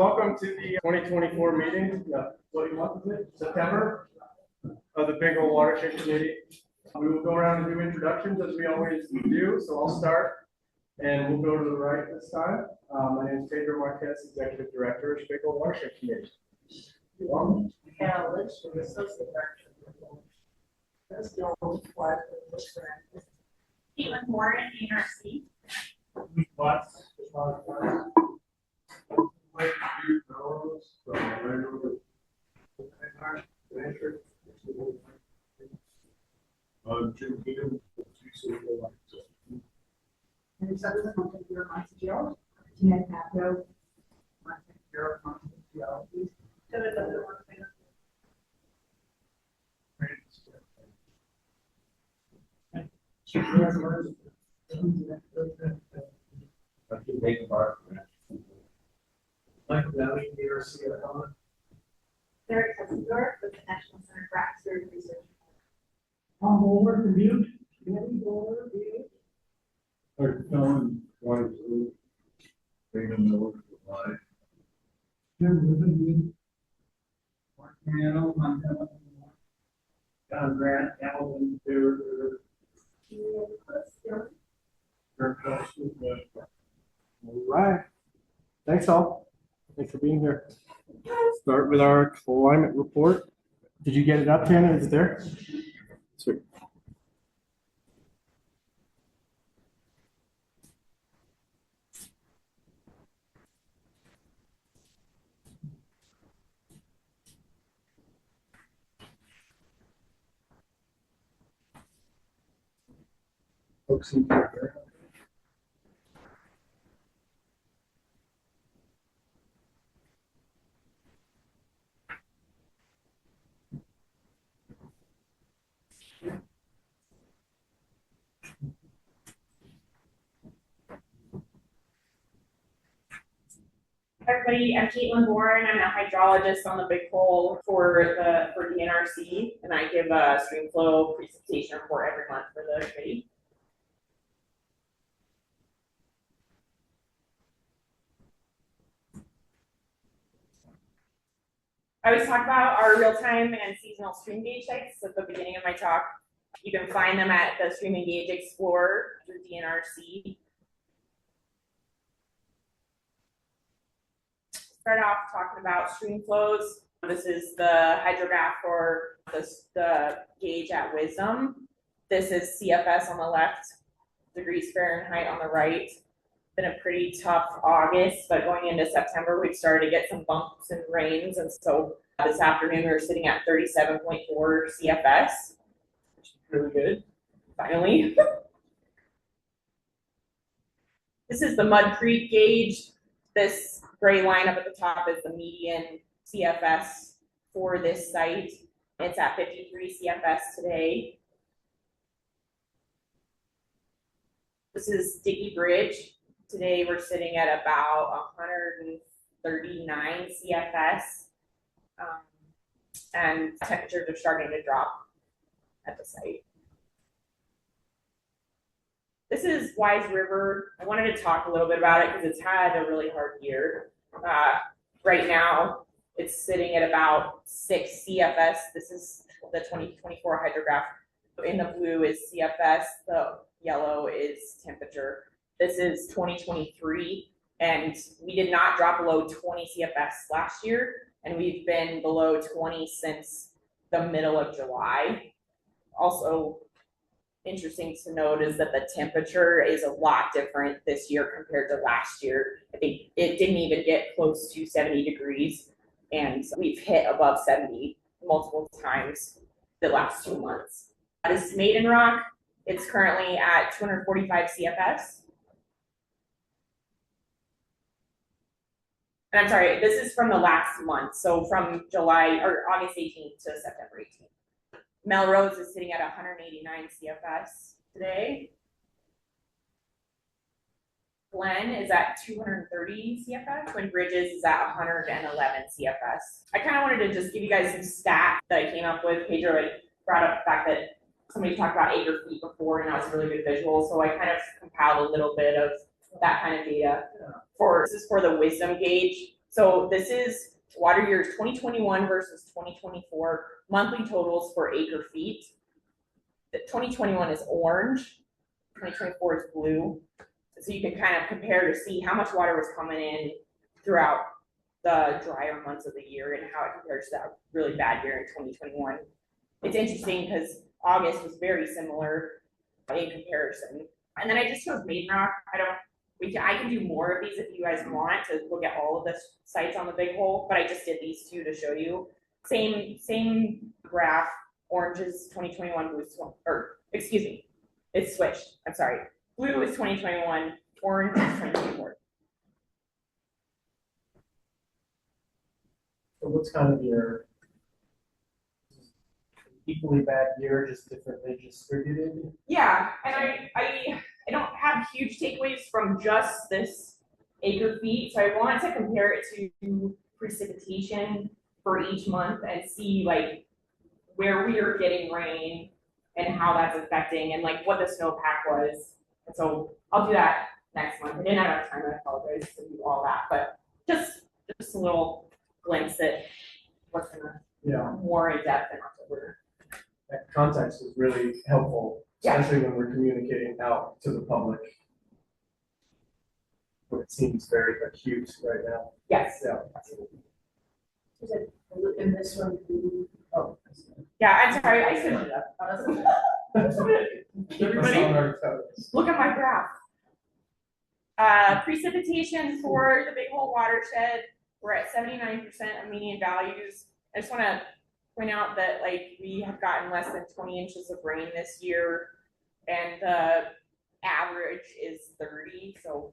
Welcome to the 2024 meeting. What month is it? September of the Big Old Watershed Committee. We will go around and do introductions as we always do. So I'll start, and we'll go to the right this time. My name is Pedro Marquez, Executive Director of Big Old Watershed Committee. Welcome. Carol Lynch, the Associate Director. That's the old flag. Caitlin Warren, NRC. What? And so this is Mountain Bureau Geology. Tina Capito, Mountain Bureau Geology. Michael Downey, BHWC. Tessendorf with the National Center for Atmospheric Research. On board the mute. Board view. John, one, two, bring them over to live. Mark Mariano, Montana. John Grant, Hamilton, Taylor. All right. Thanks all. Thanks for being here. Start with our climate report. Did you get it up, Tana? Is it there? Sweet. Folks in here. Everybody, I'm Caitlin Warren. I'm a hydrologist on the Big Hole for the NRC, and I give a stream flow precipitation report every month for the committee. I always talk about our real-time and seasonal stream gauge sites at the beginning of my talk. You can find them at the Stream and Gauge Explorer through DNRC. Start off talking about stream flows. This is the hydrograph for the gauge at Wisdom. This is CFS on the left, degrees Fahrenheit on the right. Been a pretty tough August, but going into September, we've started to get some bumps and rains. And so this afternoon, we were sitting at 37.4 CFS, which is really good, finally. This is the Mud Creek gauge. This gray line up at the top is the median CFS for this site. It's at 53 CFS today. This is Dickey Bridge. Today we're sitting at about 139 CFS, and temperatures are starting to drop at the site. This is Wise River. I wanted to talk a little bit about it because it's had a really hard year. Right now, it's sitting at about 6 CFS. This is the 2024 hydrograph. In the blue is CFS, the yellow is temperature. This is 2023, and we did not drop below 20 CFS last year, and we've been below 20 since the middle of July. Also, interesting to note is that the temperature is a lot different this year compared to last year. I think it didn't even get close to 70 degrees, and we've hit above 70 multiple times the last 2 months. This is Maiden Rock. It's currently at 245 CFS. And I'm sorry, this is from the last month, so from July or August 18th to September 18th. Melrose is sitting at 189 CFS today. Glen is at 230 CFS, when Bridges is at 111 CFS. I kind of wanted to just give you guys some stats that I came up with. Pedro brought up the fact that somebody talked about acre feet before, and that was a really good visual, so I kind of compiled a little bit of that kind of data. This is for the Wisdom gauge. So this is water years 2021 versus 2024 monthly totals for acre feet. The 2021 is orange, 2024 is blue. So you can kind of compare to see how much water was coming in throughout the drier months of the year and how it compares to that really bad year in 2021. It's interesting because August was very similar in comparison. And then I just chose Maiden Rock. I can do more of these if you guys want to look at all of the sites on the big hole, but I just did these two to show you. Same graph, orange is 2021, blue is, or excuse me, it's switched, I'm sorry. Blue is 2021, orange is 2024. So what's kind of your equally bad year, just differently distributed? Yeah, and I don't have huge takeaways from just this acre feet, so I wanted to compare it to precipitation for each month and see like where we are getting rain and how that's affecting and like what the snowpack was. And so I'll do that next month. I didn't have enough time, I apologize to do all that, but just a little glimpse at what's gonna more in depth in October. That context is really helpful, Yeah. especially when we're communicating out to the public. It seems very acute right now. Yes. Yeah. Is it in this one? Oh. Yeah, I'm sorry, I switched it up. Everybody, On our toes. look at my graph. Precipitation for the Big Hole Watershed, we're at 79% of median values. I just wanna point out that like we have gotten less than 20 inches of rain this year, and the average is 30, so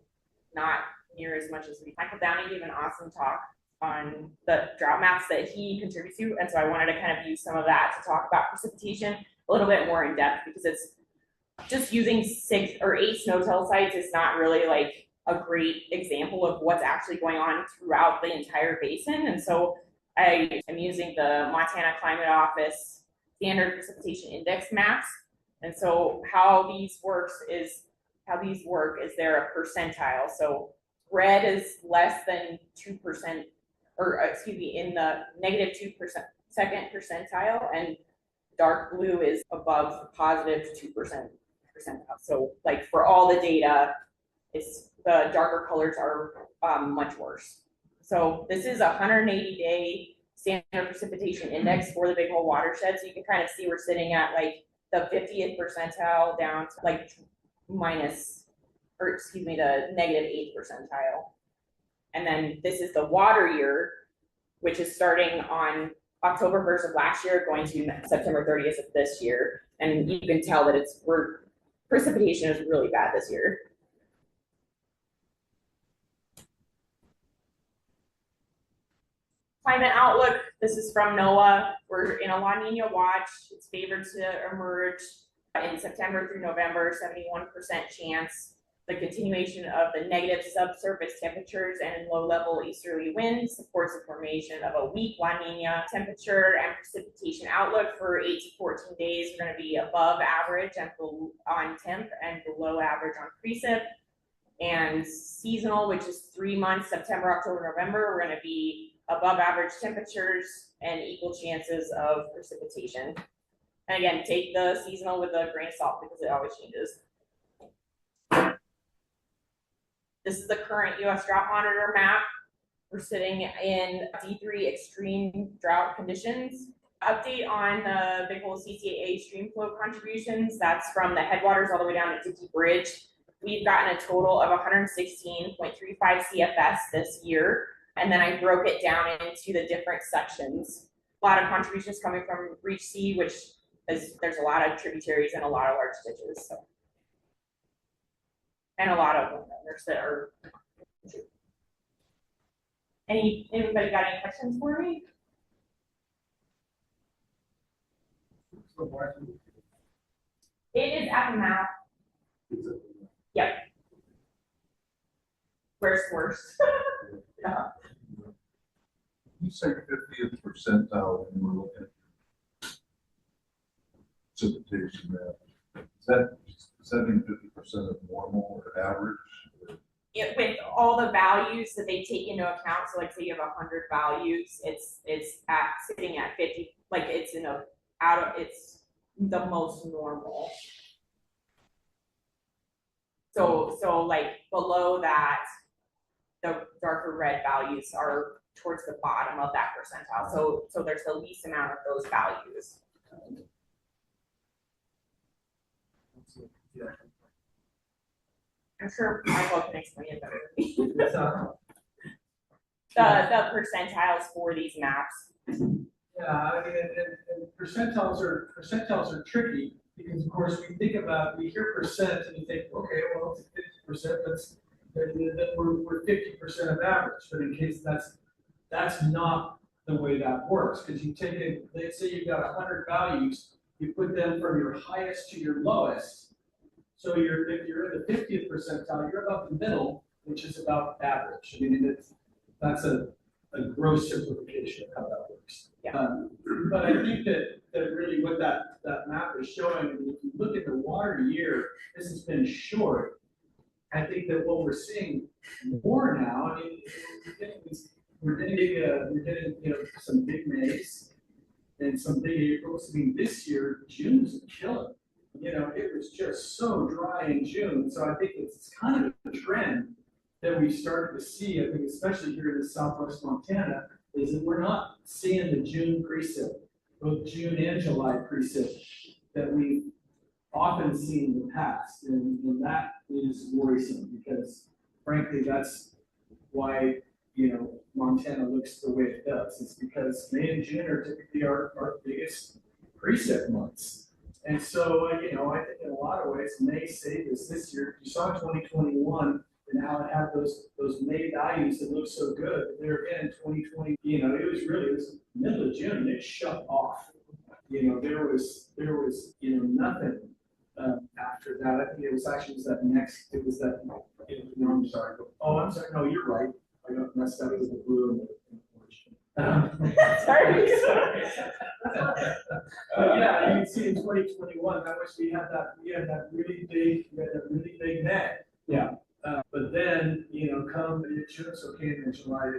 not near as much as we. Michael Downey gave an awesome talk on the drought maps that he contributes to, and so I wanted to kind of use some of that to talk about precipitation a little bit more in depth, because it's just using 6 or 8 snow-tell sites is not really like a great example of what's actually going on throughout the entire basin. And so I am using the Montana Climate Office standard precipitation index maps. And so how these work is they're a percentile. So red is less than 2%, or excuse me, in the -2% second percentile, and dark blue is above the positive 2% percentile. So like for all the data, it's the darker colors are much worse. So this is a 180-day standard precipitation index for the Big Hole Watershed. So you can kind of see we're sitting at like the 50th percentile down to like the -8th percentile. And then this is the water year, which is starting on October 1st of last year, going to September 30th of this year. And you can tell that precipitation is really bad this year. Climate outlook, this is from NOAA. We're in a La Nina watch. It's favored to emerge in September through November, 71% chance. The continuation of the negative subsurface temperatures and low-level easterly winds supports the formation of a weak La Nina. Temperature and precipitation outlook for 8 to 14 days. We're going to be above average on temp and below average on precip. And seasonal, which is 3 months, September, October, November, we're going to be above average temperatures and equal chances of precipitation. And again, take the seasonal with a grain of salt because it always changes. This is the current US Drought Monitor map. We're sitting in D3 extreme drought conditions. Update on the Big Hole CCAA stream flow contributions. That's from the headwaters all the way down to Dickey Bridge. We've gotten a total of 116.35 CFS this year. And then I broke it down into the different sections. A lot of contributions coming from Reach C, which is, there's a lot of tributaries and a lot of large ditches. So. And a lot of landowners that are. Anybody got any questions for me? It is at the map. Yep. Where's worse? Yeah. You say 50th percentile when we're looking at precipitation map. Does that mean 50% of normal or average? with all the values that they take into account, so like say you have 100 values, it's sitting at 50, like it's it's the most normal. So like below that, the darker red values are towards the bottom of that percentile. So there's the least amount of those values. I'm sure Michael can explain it better than me. The percentiles for these maps. Yeah, I mean, and percentiles are tricky, because of course, we hear percent and you think, okay, well, it's 50%, then we're 50% of average, but in case that's not the way that works, because you take it, let's say you've got 100 values, you put them from your highest to your lowest. So if you're in the 50th percentile, you're about the middle, which is about average. I mean, that's a gross simplification of how that works. Yeah. But I think that really what that map is showing, and if you look at the water year, this has been short. I think that what we're seeing more now, I mean, we're getting some big Mays and some big Aprils. I mean, this year, June was a killer. It was just so dry in June. So I think it's kind of a trend that we started to see, I think, especially here in the Southwest Montana, is that we're not seeing the June precip, both June and July precip, that we've often seen in the past. And that is worrisome, because frankly, that's why, Montana looks the way it does. It's because May and June are typically our biggest precip months. And so, I think in a lot of ways, May saved us this year. You saw 2021 and how it had those May values that looked so good. But there again, 2020, it was middle of June, and it shut off. There was nothing after that. I think it was that, no, I'm sorry. Oh, I'm sorry. No, you're right. I got messed up with the blue and the orange. Sorry. Yeah, you can see in 2021, how much we had that really big net. Yeah. But then, come June, so came in July,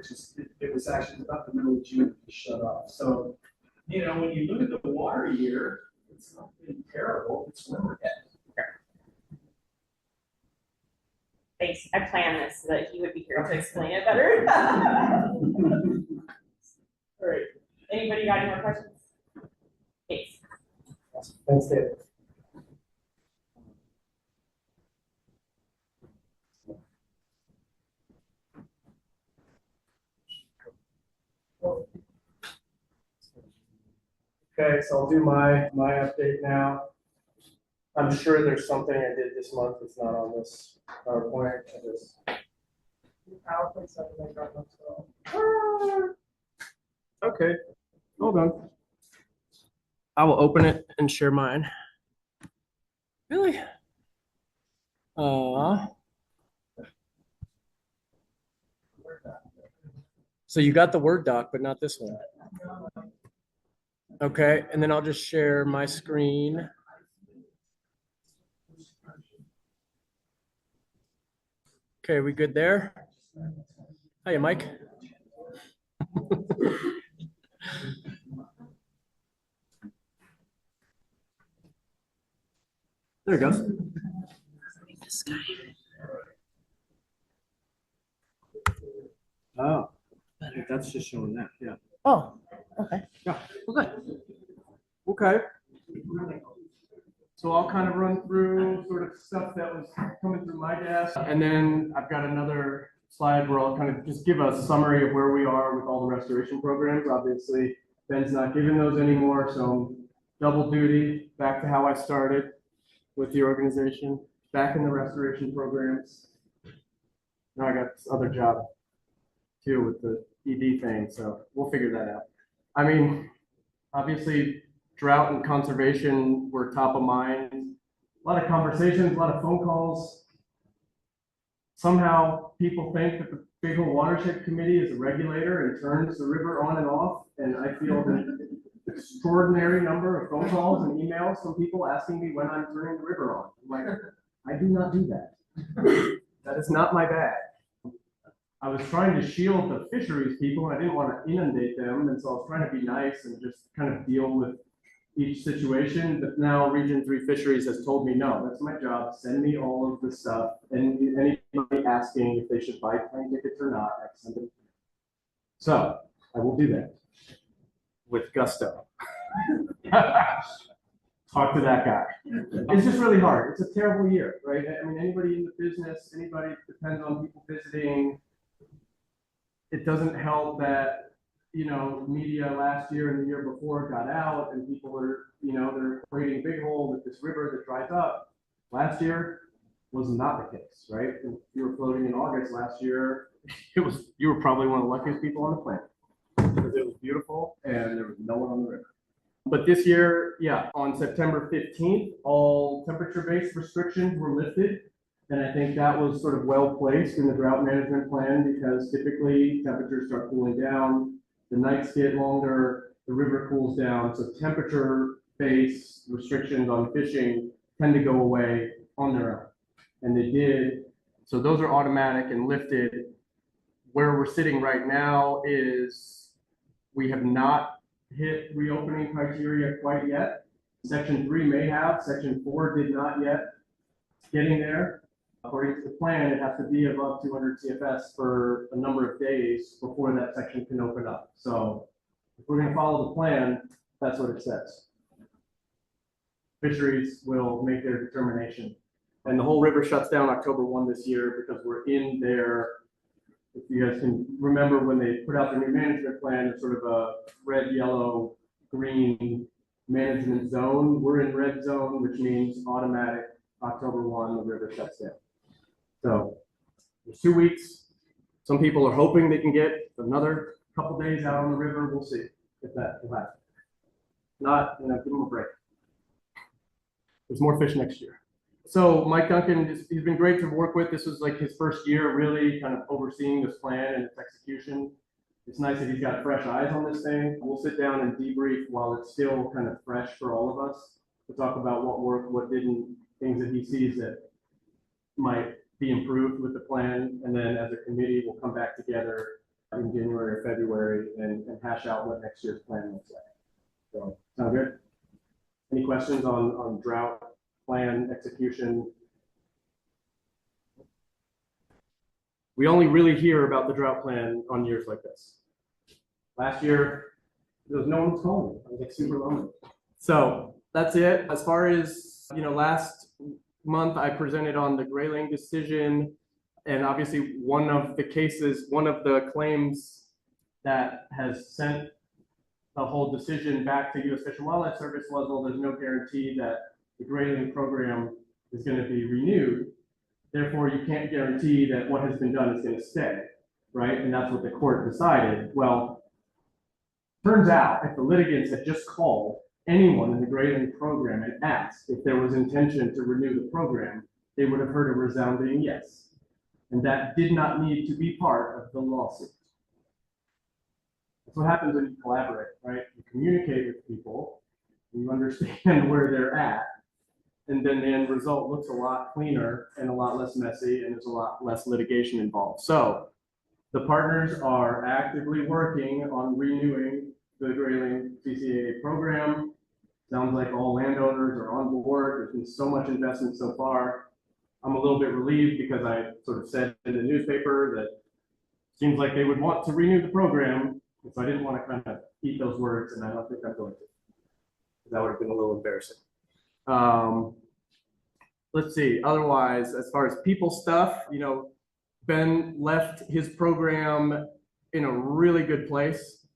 it was actually about the middle of June to shut off. So, when you look at the water year, it's not been terrible. It's when we're at. Thanks. I planned this so that he would be here to explain it better. All right. Anybody got any more questions? Thanks. Thanks, Dave. Okay, so I'll do my update now. I'm sure there's something I did this month that's not on this PowerPoint. Okay, hold on. I will open it and share mine. Really? So you got the Word doc, but not this one. Okay, and then I'll just share my screen. Okay, we good there? Hiya, Mike. There it goes. This guy. Oh, that's just showing that, yeah. Oh, okay. Yeah, well, good. Okay. So I'll kind of run through sort of stuff that was coming through my desk. And then I've got another slide where I'll kind of just give a summary of where we are with all the restoration programs. Obviously, Ben's not giving those anymore, so I'm double duty, back to how I started with the organization, back in the restoration programs. Now I got this other job too with the ED thing, so we'll figure that out. I mean, obviously, drought and conservation were top of mind. A lot of conversations, a lot of phone calls. Somehow people think that the Big Hole Watershed Committee is a regulator and turns the river on and off. And I feel an extraordinary number of phone calls and emails from people asking me when I'm turning the river on. I'm like, I do not do that. That is not my bag. I was trying to shield the fisheries people, and I didn't want to inundate them, and so I was trying to be nice and just kind of deal with each situation. But now Region 3 Fisheries has told me, no, that's my job. Send me all of the stuff, and anybody asking if they should buy plane tickets or not, I send them. So I will do that with gusto. Talk to that guy. It's just really hard. It's a terrible year, right? I mean, anybody in the business, anybody depends on people visiting. It doesn't help that, you know, media last year and the year before got out and people are, you know, they're creating a big hole with this river that dries up. Last year was not the case, right? If you were floating in August last year, you were probably one of the luckiest people on the planet because it was beautiful and there was no one on the river. But this year, yeah, on September 15th, all temperature-based restrictions were lifted. And I think that was sort of well placed in the drought management plan because typically temperatures start cooling down, the nights get longer, the river cools down. So temperature-based restrictions on fishing tend to go away on their own. And they did. So those are automatic and lifted. Where we're sitting right now is we have not hit reopening criteria quite yet. Section 3 may have, Section 4 did not yet. It's getting there. According to the plan, it has to be above 200 CFS for a number of days before that section can open up. So if we're going to follow the plan, that's what it says. Fisheries will make their determination. And the whole river shuts down October 1 this year because we're in there. If you guys can remember when they put out their new management plan, it's sort of a red, yellow, green management zone. We're in red zone, which means automatic October 1, the river shuts down. So there's 2 weeks. Some people are hoping they can get another couple days out on the river. We'll see if that will happen. Not, you know, give them a break. There's more fish next year. So Mike Duncan, he's been great to work with. This was like his first year really kind of overseeing this plan and its execution. It's nice that he's got fresh eyes on this thing. We'll sit down and debrief while it's still kind of fresh for all of us to talk about what worked, what didn't, things that he sees that might be improved with the plan. And then as a committee, we'll come back together in January or February and hash out what next year's plan looks like. So sound good? Any questions on drought plan execution? We only really hear about the drought plan on years like this. Last year, there was no one was calling me. I was like super lonely. So that's it. As far as, you know, last month I presented on the grayling decision, and obviously one of the claims that has sent the whole decision back to U.S. Fish and Wildlife Service was, well, there's no guarantee that the grayling program is going to be renewed. Therefore, you can't guarantee that what has been done is going to stay, right? And that's what the court decided. Well, turns out if the litigants had just called anyone in the grayling program and asked if there was intention to renew the program, they would have heard a resounding yes. And that did not need to be part of the lawsuit. That's what happens when you collaborate, right? You communicate with people, you understand where they're at, and then the end result looks a lot cleaner and a lot less messy, and there's a lot less litigation involved. So the partners are actively working on renewing the grayling CCAA program. Sounds like all landowners are on board. There's been so much investment so far. I'm a little bit relieved because I sort of said in the newspaper that it seems like they would want to renew the program. So I didn't want to kind of eat those words, and I don't think I'm going to. That would have been a little embarrassing. Let's see. Otherwise, as far as people stuff, you know, Ben left his program in a really good place.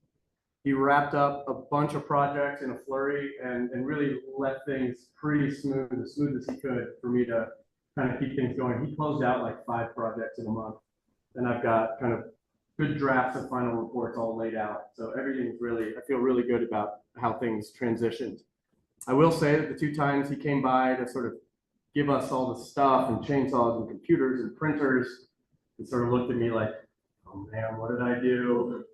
He wrapped up a bunch of projects in a flurry and really left things pretty smooth, as smooth as he could for me to kind of keep things going. He closed out like 5 projects in a month, and I've got kind of good drafts of final reports all laid out. So everything's really, I feel really good about how things transitioned. I will say that the 2 times he came by to sort of give us all the stuff and chainsaws and computers and printers, he sort of looked at me like, oh man, what did I do?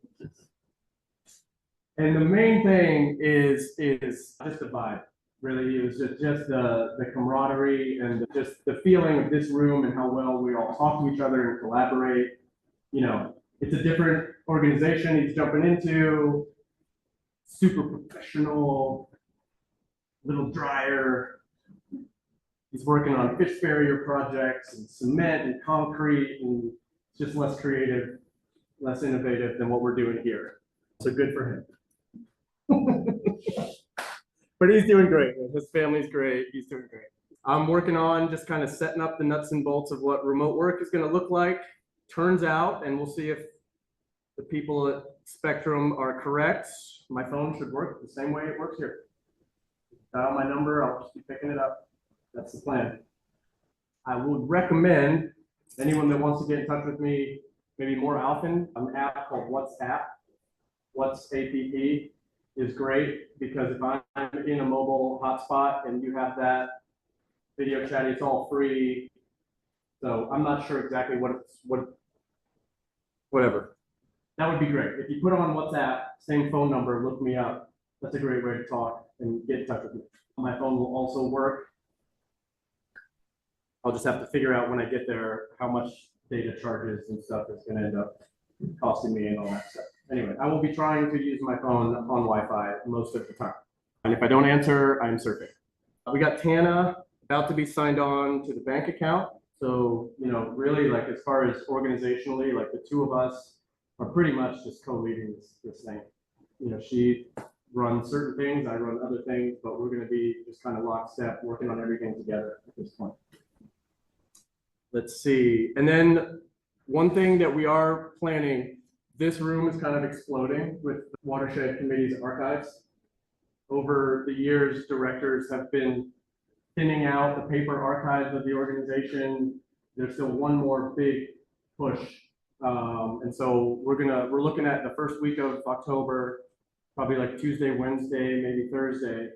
And the main thing is just the vibe. Really, it was just the camaraderie and just the feeling of this room and how well we all talk to each other and collaborate. you know, it's a different organization he's jumping into, super professional, little drier. He's working on fish barrier projects and cement and concrete, and just less creative, less innovative than what we're doing here. So good for him. But he's doing great. His family's great. He's doing great. I'm working on just kind of setting up the nuts and bolts of what remote work is going to look like. Turns out, and we'll see if the people at Spectrum are correct, my phone should work the same way it works here. Dial my number, I'll just be picking it up. That's the plan. I would recommend anyone that wants to get in touch with me maybe more often, an app called WhatsApp. WhatsApp is great because if I'm in a mobile hotspot and you have that video chat, it's all free. So I'm not sure exactly whatever. That would be great. If you put on WhatsApp, same phone number, look me up. That's a great way to talk and get in touch with me. My phone will also work. I'll just have to figure out when I get there how much data charges and stuff is going to end up costing me and all that stuff. Anyway, I will be trying to use my phone on Wi-Fi most of the time. And if I don't answer, I'm surfing. We got Tana about to be signed on to the bank account. So, you know, really like as far as organizationally, like the two of us are pretty much just co-leading this thing. You know, she runs certain things, I run other things, but we're going to be just kind of lockstep working on everything together at this point. Let's see. And then one thing that we are planning, this room is kind of exploding with the Watershed Committee's archives. Over the years, directors have been thinning out the paper archives of the organization. There's still one more big push. And so we're looking at the first week of October, probably like Tuesday, Wednesday, maybe Thursday.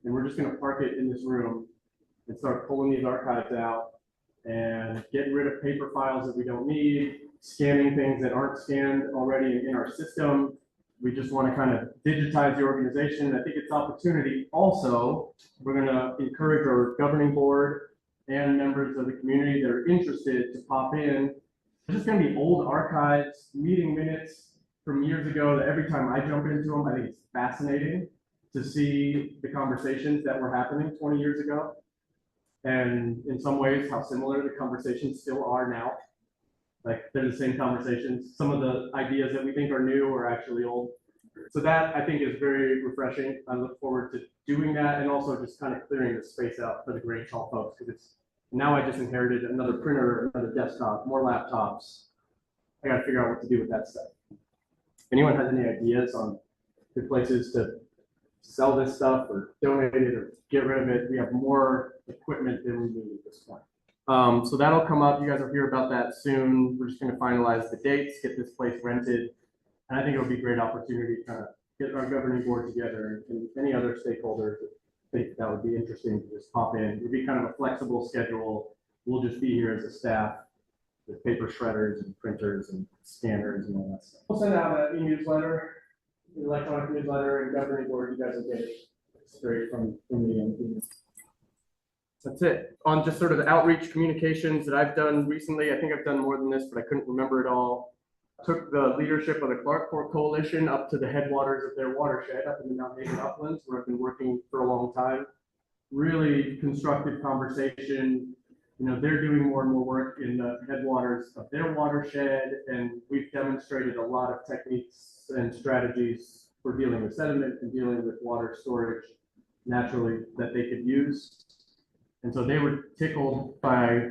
And we're just gonna park it in this room and start pulling these archives out and getting rid of paper files that we don't need, scanning things that aren't scanned already in our system. We just want to kind of digitize the organization. I think it's opportunity. Also, we're going to encourage our governing board and members of the community that are interested to pop in. There's just going to be old archives, meeting minutes from years ago that every time I jump into them, I think it's fascinating to see the conversations that were happening 20 years ago. And in some ways, how similar the conversations still are now. Like they're the same conversations. Some of the ideas that we think are new are actually old. So that I think is very refreshing. I look forward to doing that and also just kind of clearing the space out for the Grange Hall folks because it's now I just inherited another printer, another desktop, more laptops. I got to figure out what to do with that stuff. If anyone has any ideas on good places to sell this stuff or donate it or get rid of it, we have more equipment than we need at this point. So that'll come up. You guys will hear about that soon. We're just going to finalize the dates, get this place rented. And I think it'll be a great opportunity to kind of get our governing board together and any other stakeholders that think that would be interesting to just pop in. It'll be kind of a flexible schedule. We'll just be here as a staff with paper shredders and printers and scanners and all that stuff. We'll send out an e-newsletter, electronic newsletter, and governing board. You guys will get it straight from me and that's it. On just sort of the outreach communications that I've done recently, I think I've done more than this, but I couldn't remember it all. I took the leadership of the Clark Fork Coalition up to the headwaters of their watershed up in the Mount Haven uplands, where I've been working for a long time. Really constructive conversation. You know, they're doing more and more work in the headwaters of their watershed, and we've demonstrated a lot of techniques and strategies for dealing with sediment and dealing with water storage naturally that they could use. And so they were tickled by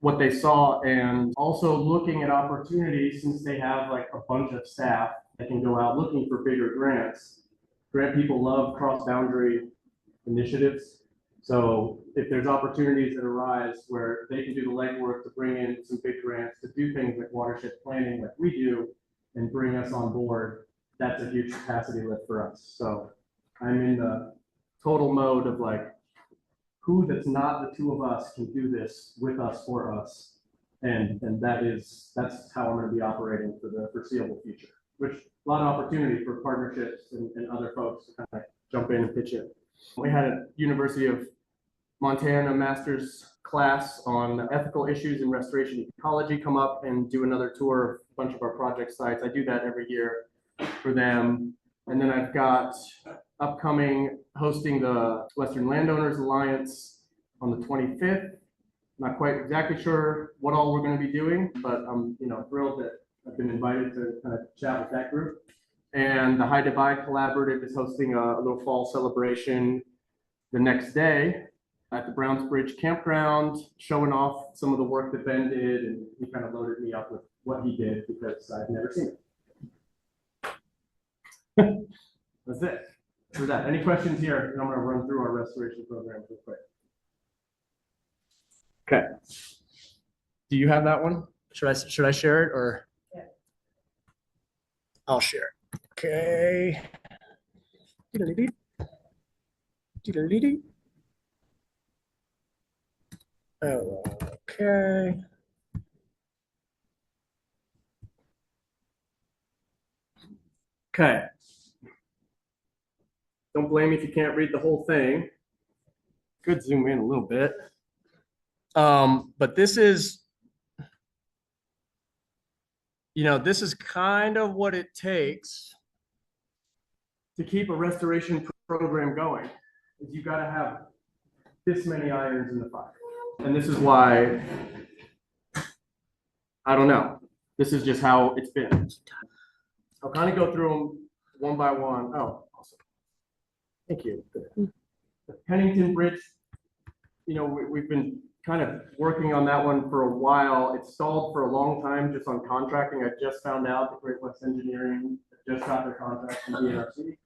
what they saw and also looking at opportunities since they have like a bunch of staff that can go out looking for bigger grants. Grant people love cross-boundary initiatives. So if there's opportunities that arise where they can do the legwork to bring in some big grants to do things like watershed planning like we do and bring us on board, that's a huge capacity lift for us. So I'm in the total mode of like, who that's not the two of us can do this with us for us. And that's how I'm going to be operating for the foreseeable future, which a lot of opportunity for partnerships and other folks to kind of jump in and pitch in. We had a University of Montana master's class on ethical issues in restoration ecology come up and do another tour of bunch of our project sites. I do that every year for them. And then I've got upcoming hosting the Western Landowners Alliance on the 25th. Not quite exactly sure what all we're going to be doing, but I'm thrilled that I've been invited to kind of chat with that group. And the High Divide Collaborative is hosting a little fall celebration the next day at the Browns Bridge Campground, showing off some of the work that Ben did, and he kind of loaded me up with what he did because I've never seen it. That's it for that. Any questions here? And I'm going to run through our restoration program real quick. Okay. Do you have that one? Should I share it or? Yeah. I'll share. Okay. Oh, okay. Okay. Don't blame me if you can't read the whole thing. Could zoom in a little bit. But this is, this is kind of what it takes to keep a restoration program going. Is you got to have this many irons in the fire. And this is why, I don't know. This is just how it's been. I'll kind of go through them one by one. Oh, awesome. Thank you. The Pennington Bridge, we've been kind of working on that one for a while. It stalled for a long time just on contracting. I just found out that Great West Engineering just got their contract from BHWC.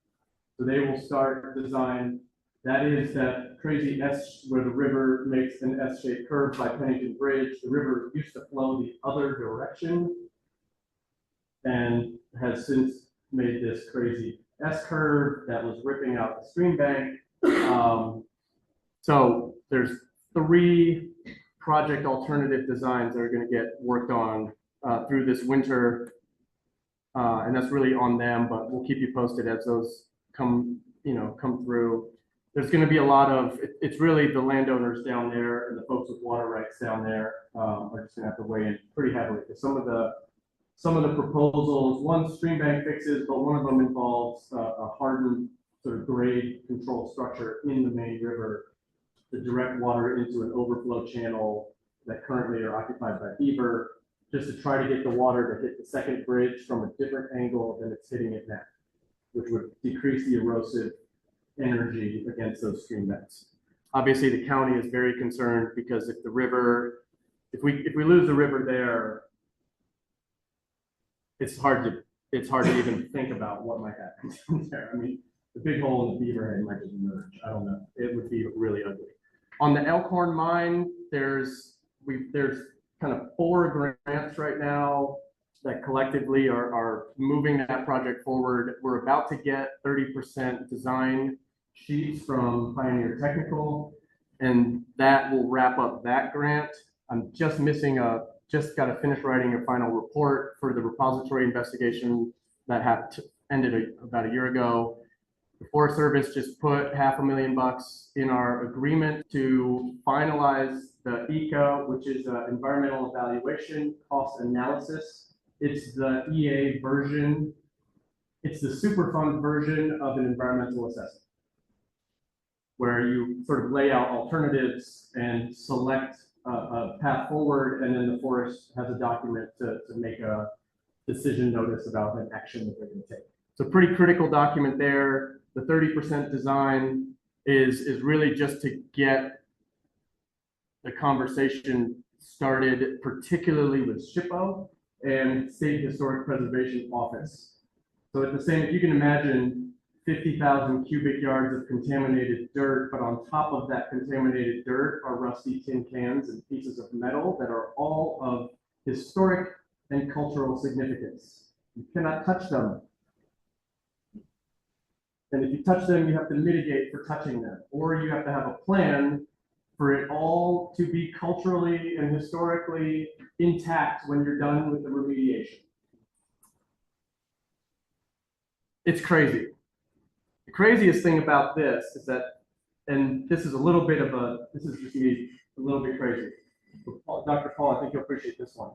So they will start design. That is that crazy S where the river makes an S-shaped curve by Pennington Bridge. The river used to flow the other direction and has since made this crazy S curve that was ripping out the stream bank. So there's 3 project alternative designs that are going to get worked on through this winter. And that's really on them, but we'll keep you posted as those come through. There's going to be a lot of, it's really the landowners down there and the folks with water rights down there are just going to have to weigh in pretty heavily. Because some of the proposals, one stream bank fixes, but one of them involves a hardened sort of grade control structure in the main river to direct water into an overflow channel that currently are occupied by beaver, just to try to get the water to hit the second bridge from a different angle than it's hitting it now, which would decrease the erosive energy against those stream beds. Obviously, the county is very concerned because if we lose the river there, it's hard to even think about what might happen there. I mean, the big hole in the beaver head might just emerge. I don't know. It would be really ugly. On the Elkhorn mine, there's kind of 4 grants right now that collectively are moving that project forward. We're about to get 30% design sheets from Pioneer Technical, and that will wrap up that grant. I'm just got to finish writing a final report for the repository investigation that ended about a year ago. The Forest Service just put $500,000 in our agreement to finalize the ECA, which is environmental evaluation cost analysis. It's the EA version. It's the Superfund version of an environmental assessment, where you sort of lay out alternatives and select a path forward, and then the forest has a document to make a decision notice about an action that they're going to take. It's a pretty critical document there. The 30% design is really just to get the conversation started, particularly with SHPO and State Historic Preservation Office. So at the same, if you can imagine 50,000 cubic yards of contaminated dirt, but on top of that contaminated dirt are rusty tin cans and pieces of metal that are all of historic and cultural significance. You cannot touch them. And if you touch them, you have to mitigate for touching them, or you have to have a plan for it all to be culturally and historically intact when you're done with the remediation. It's crazy. The craziest thing about this is that, and this is just me, a little bit crazy. Dr. Paul, I think you'll appreciate this one.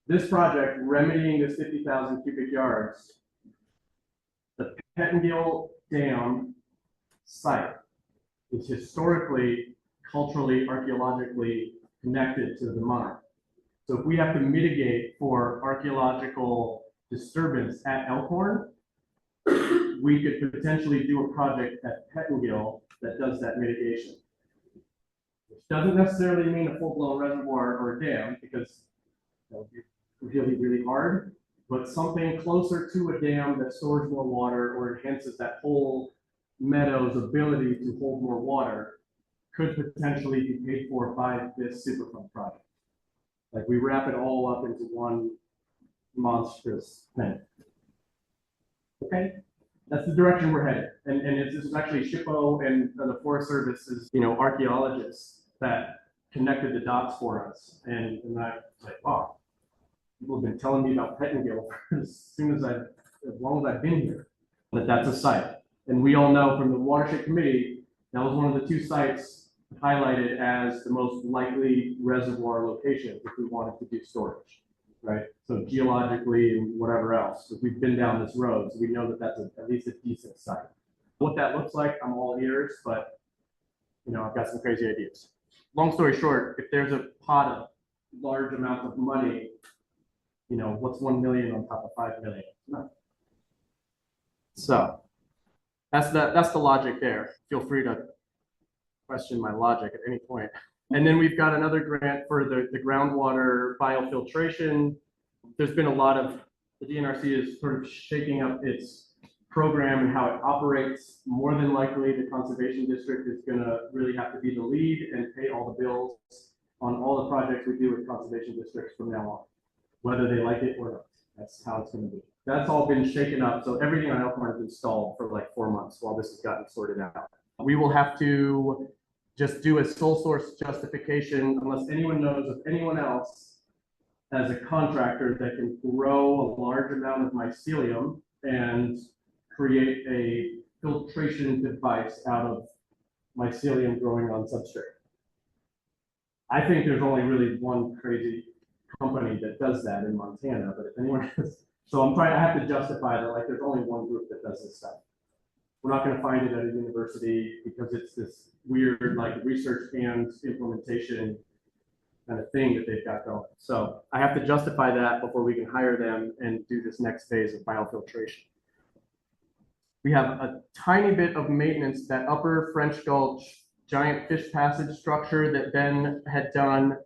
This project remedying this 50,000 cubic yards, the Pettingill Dam site is historically, culturally, archaeologically connected to the mine. So if we have to mitigate for archaeological disturbance at Elkhorn, we could potentially do a project at Pettingill that does that mitigation. Which doesn't necessarily mean a full-blown reservoir or a dam, because that would be really, really hard, but something closer to a dam that stores more water or enhances that whole meadow's ability to hold more water could potentially be paid for by this Superfund project. Like, we wrap it all up into one monstrous thing. Okay, that's the direction we're headed. And this is actually SHPO and the Forest Service's, archaeologists that connected the dots for us. And I was like, wow, people have been telling me about Pettingill as long as I've been here, that's a site. And we all know from the Watershed Committee, that was one of the 2 sites highlighted as the most likely reservoir location if we wanted to do storage, right? So geologically and whatever else, if we've been down this road, so we know that that's at least a decent site. What that looks like, I'm all ears, but I've got some crazy ideas. Long story short, if there's a pot of large amounts of money, what's 1 million on top of 5 million? No. So that's the logic there. Feel free to question my logic at any point. And then we've got another grant for the groundwater biofiltration. There's been a lot of, the DNRC is sort of shaking up its program and how it operates. More than likely, the Conservation District is gonna really have to be the lead and pay all the bills on all the projects we do with Conservation Districts from now on, whether they like it or not. That's how it's gonna be. That's all been shaken up. So everything on Elkhorn has been stalled for like 4 months while this has gotten sorted out. We will have to just do a sole source justification unless anyone knows of anyone else as a contractor that can grow a large amount of mycelium and create a filtration device out of mycelium growing on substrate. I think there's only really one crazy company that does that in Montana, but if anyone has, so I have to justify that, like, there's only one group that does this stuff. We're not going to find it at a university because it's this weird, like, research and implementation kind of thing that they've got going. So I have to justify that before we can hire them and do this next phase of biofiltration. We have a tiny bit of maintenance, that upper French Gulch giant fish passage structure that Ben had done.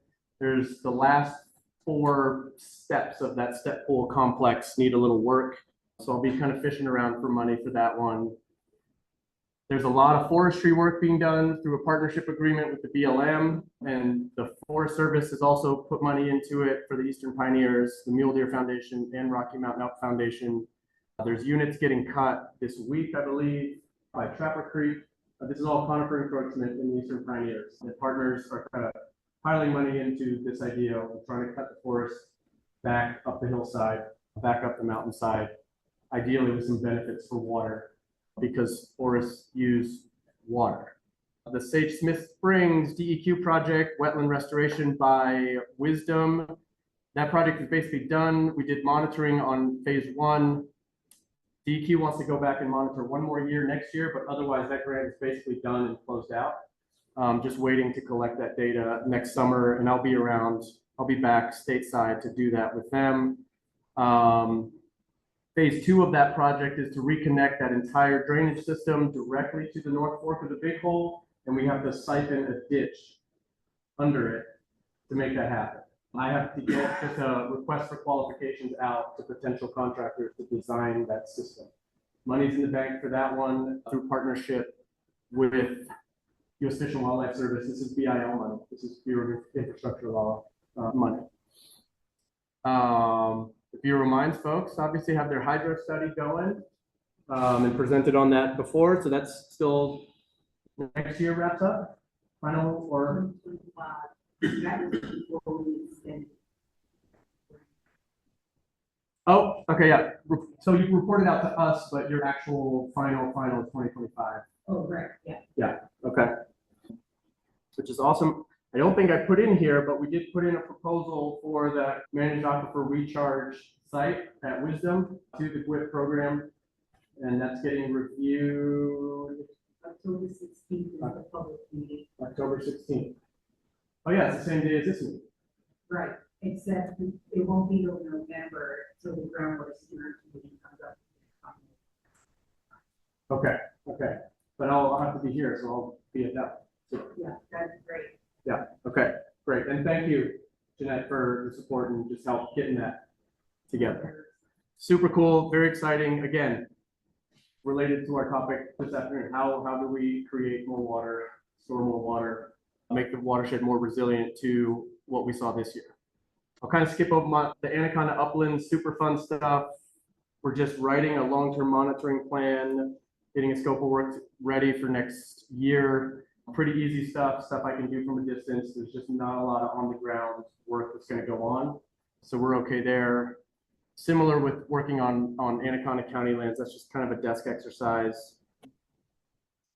There's the last 4 steps of that step pool complex need a little work. So I'll be kind of fishing around for money for that one. There's a lot of forestry work being done through a partnership agreement with the BLM, and the Forest Service has also put money into it for the Eastern Pioneers, the Mule Deer Foundation, and Rocky Mountain Elk Foundation. There's units getting cut this week, I believe, by Trapper Creek. This is all conifer encroachment in the Eastern Pioneers. The partners are kind of piling money into this idea of trying to cut the forest back up the hillside, back up the mountainside, ideally with some benefits for water, because forests use water. The Sage Smith Springs DEQ project, wetland restoration by Wisdom. That project is basically done. We did monitoring on phase 1. DEQ wants to go back and monitor 1 more year next year, but otherwise that grant is basically done and closed out. Just waiting to collect that data next summer, and I'll be around. I'll be back stateside to do that with them. Phase 2 of that project is to reconnect that entire drainage system directly to the North Fork of the Big Hole, and we have to siphon a ditch under it to make that happen. I have to get just a request for qualifications out to potential contractors to design that system. Money's in the bank for that one through partnership with U.S. Fish and Wildlife Service. This is BIL money. This is Bureau of Infrastructure Law money. The Bureau Mines folks obviously have their hydro study going and presented on that before, so that's still next year wraps up. Final or That was before we extended. oh, okay, yeah. So you reported out to us, but your actual final 2025. Oh, right, yeah. Yeah. Okay. Which is awesome. I don't think I put in here, but we did put in a proposal for that managed aquifer recharge site at Wisdom to the GWIP program. And that's getting reviewed October 16th is the public meeting. October 16th. Oh yeah, it's the same day as this meeting. Right, except it won't be till November, so the groundwater steering committee comes up. Okay, okay. But I'll have to be here, so I'll be at that. Yeah, that's great. Yeah, okay, great. And thank you, Jeanette, for the support and just help getting that together. Super cool, very exciting. Again, related to our topic this afternoon, how do we create more water, store more water, make the watershed more resilient to what we saw this year. I'll kind of skip over the Anaconda Upland super fun stuff. We're just writing a long-term monitoring plan, getting a scope of work ready for next year. Pretty easy stuff I can do from a distance. There's just not a lot of on the ground work that's going to go on. So we're okay there. Similar with working on Anaconda County lands, that's just kind of a desk exercise.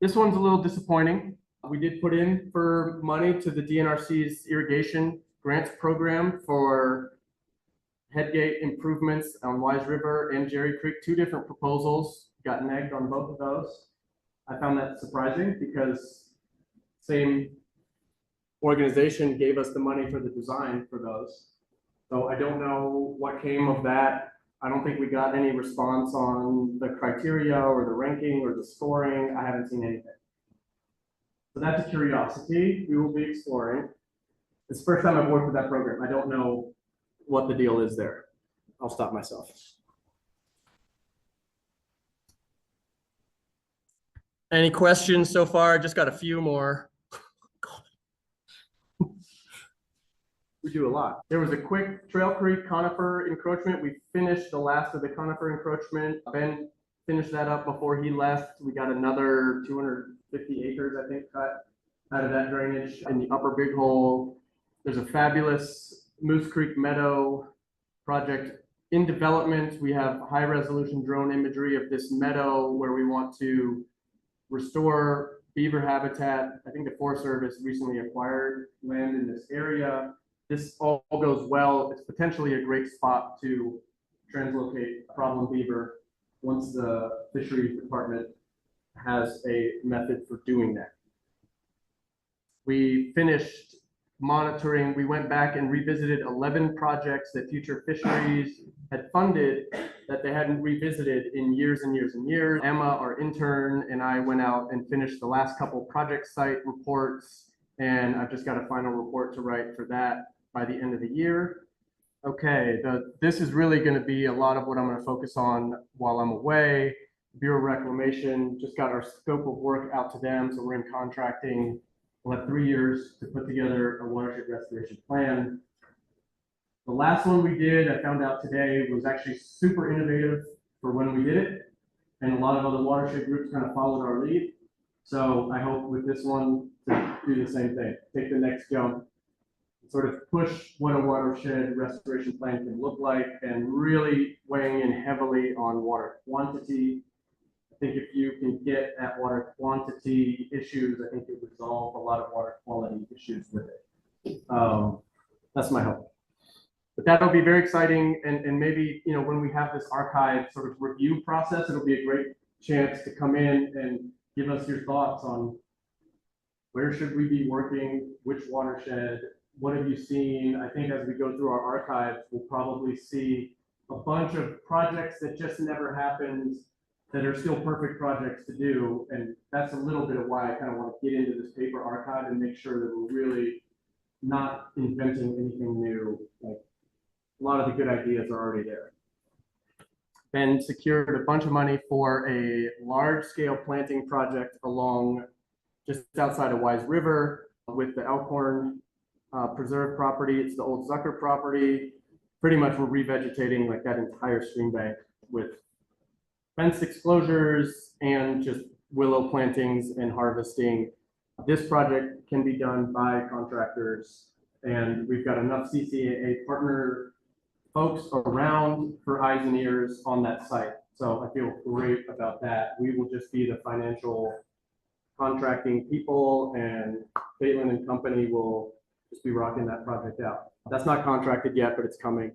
This one's a little disappointing. We did put in for money to the DNRC's irrigation grants program for headgate improvements on Wise River and Jerry Creek, 2 different proposals, got negged on both of those. I found that surprising because same organization gave us the money for the design for those. So I don't know what came of that. I don't think we got any response on the criteria or the ranking or the scoring. I haven't seen anything. So that's a curiosity we will be exploring. It's the first time I've worked with that program. I don't know what the deal is there. I'll stop myself. Any questions so far? Just got a few more. We do a lot. There was a quick Trail Creek conifer encroachment. We finished the last of the conifer encroachment. Ben finished that up before he left. We got another 250 acres, I think, cut out of that drainage in the upper Big Hole. There's a fabulous Moose Creek Meadow project in development. We have high resolution drone imagery of this meadow where we want to restore beaver habitat. I think the Forest Service recently acquired land in this area. This all goes well. It's potentially a great spot to translocate problem beaver once the fisheries department has a method for doing that. We finished monitoring. We went back and revisited 11 projects that Future Fisheries had funded that they hadn't revisited in years and years and years. Emma, our intern, and I went out and finished the last couple project site reports, and I've just got a final report to write for that by the end of the year. Okay, this is really going to be a lot of what I'm going to focus on while I'm away. Bureau of Reclamation just got our scope of work out to them, so we're in contracting. We'll have 3 years to put together a watershed restoration plan. The last one we did, I found out today, was actually super innovative for when we did it, and a lot of other watershed groups kind of followed our lead. So I hope with this one to do the same thing, take the next jump, sort of push what a watershed restoration plan can look like, and really weighing in heavily on water quantity. I think if you can get at water quantity issues, I think it would resolve a lot of water quality issues with it. That's my hope. But that'll be very exciting, and maybe, you know, when we have this archive sort of review process, it'll be a great chance to come in and give us your thoughts on where should we be working, which watershed, what have you seen? I think as we go through our archives, we'll probably see a bunch of projects that just never happened that are still perfect projects to do. And that's a little bit of why I kind of want to get into this paper archive and make sure that we're really not inventing anything new. Like, a lot of the good ideas are already there. Ben secured a bunch of money for a large-scale planting project along just outside of Wise River with the Elkhorn Preserve property. It's the old Zucker property. Pretty much we're revegetating like that entire stream bank with fenced exclosures and just willow plantings and harvesting. This project can be done by contractors, and we've got enough CCAA partner folks around for eyes and ears on that site. So I feel great about that. We will just be the financial contracting people, and Caitlin and company will just be rocking that project out. That's not contracted yet, but it's coming.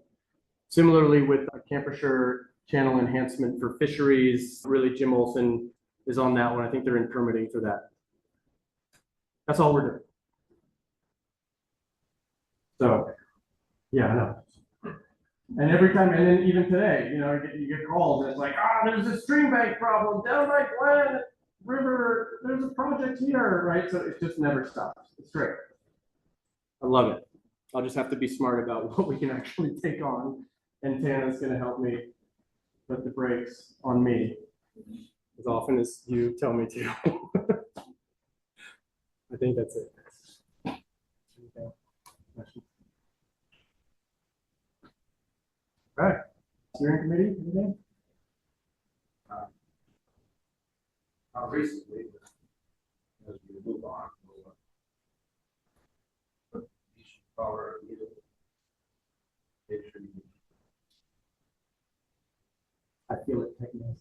Similarly with Campershire channel enhancement for fisheries, really Jim Olson is on that one. I think they're in permitting for that. That's all we're doing. So, yeah, I know. And every time, and then even today, you know, you get calls, and it's like, there's a stream bank problem down by Glen River, there's a project here, right? So it just never stops. It's great. I love it. I'll just have to be smart about what we can actually take on, and Tana's gonna help me put the brakes on me as often as you tell me to. I think that's it. Okay. Questions? All right, steering committee, anything? Recently, as we move on, power, make sure you. I feel it taking us.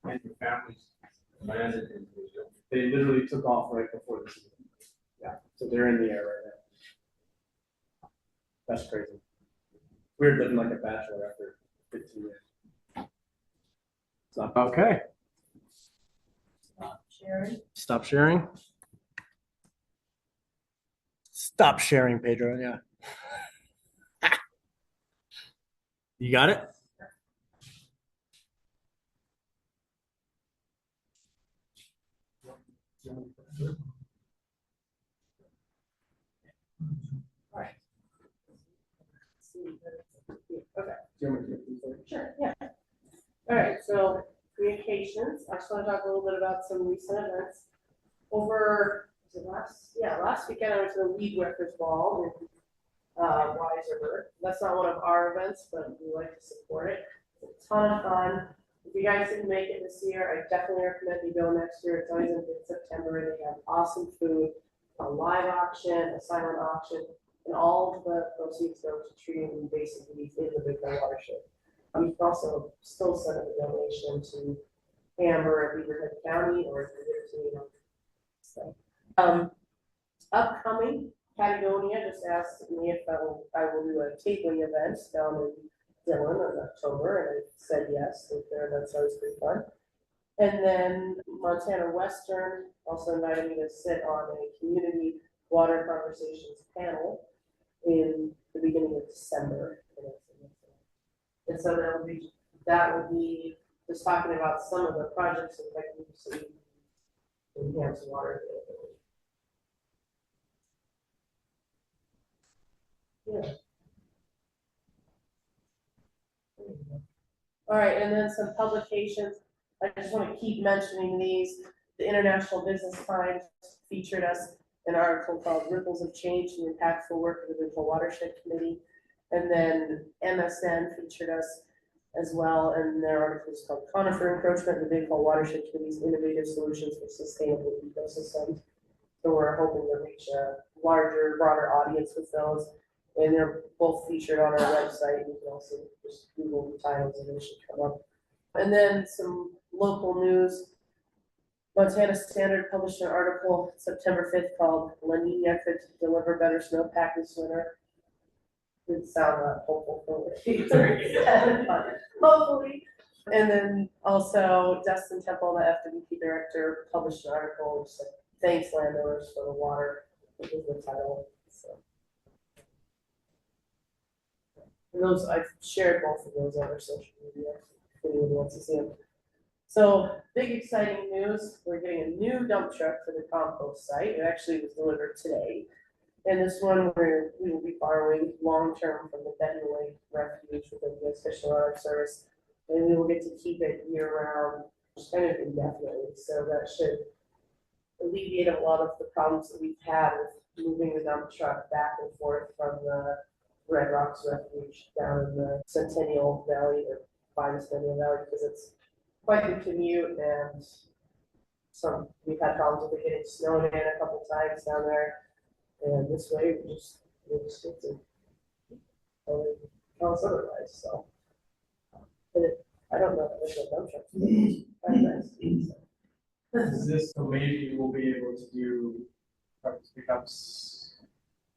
And your families landed in Brazil. They literally took off right before this. Yeah, so they're in the air right now. That's crazy. Weird living like a bachelor after 15 years. It's not okay. Stop sharing. Stop sharing, Pedro. Yeah. You got it? Sure, yeah. All right, so communications, I just want to talk a little bit about some recent events. Over, last weekend I went to the Weed Workers Ball in Wise River. That's not one of our events, but we like to support it. It's a ton of fun. If you guys didn't make it this year, I definitely recommend you go next year. It's always in September, and they have awesome food, a live auction, a silent auction, and all of the proceeds go to treating invasive weeds in the Big Bend watershed. You can also still send a donation to Amber at Beaverhead County or to me. So, upcoming, Patagonia just asked me if I will do a tabling event down in Dillon in October, and I said yes. That sounds pretty fun. And then Montana Western also invited me to sit on a community water conversations panel in the beginning of December. And so that will be just talking about some of the projects and techniques that we enhance water availability. Yeah. All right, and then some publications. I just want to keep mentioning these. The International Business Times featured us in an article called Ripples of Change, the Impactful Work of the Big Watershed Committee. And then MSN featured us as well, and their article is called Conifer Encroachment, the Big Watershed Committee's Innovative Solutions for Sustainable Ecosystems. So we're hoping to reach a larger, broader audience with those. And they're both featured on our website. You can also just Google the titles and they should come up. And then some local news. Montana Standard published an article September 5th called La Nina could deliver better snowpack this winter. Didn't sound that hopeful for what hopefully. And then also Dustin Temple, the FWP director, published an article which said, thanks landowners for the water, which is the title. So and those I've shared both of those on our social media if anyone wants to see them. So big exciting news, we're getting a new dump truck for the compost site. It actually was delivered today. And this one we will be borrowing long-term from the Benton Lake Refuge with the U.S. Fish and Wildlife Service. And we will get to keep it year-round, just kind of indefinitely. So that should alleviate a lot of the problems that we've had with moving the dump truck back and forth from the Red Rocks Refuge down in the Centennial Valley or by the Centennial Valley, because it's quite the commute, and we've had problems with it getting snowed in a couple times down there. And this way we just get to tell us otherwise. So but I don't know if there's a dump truck. Nice. Is this, so maybe we'll be able to do garbage pickups,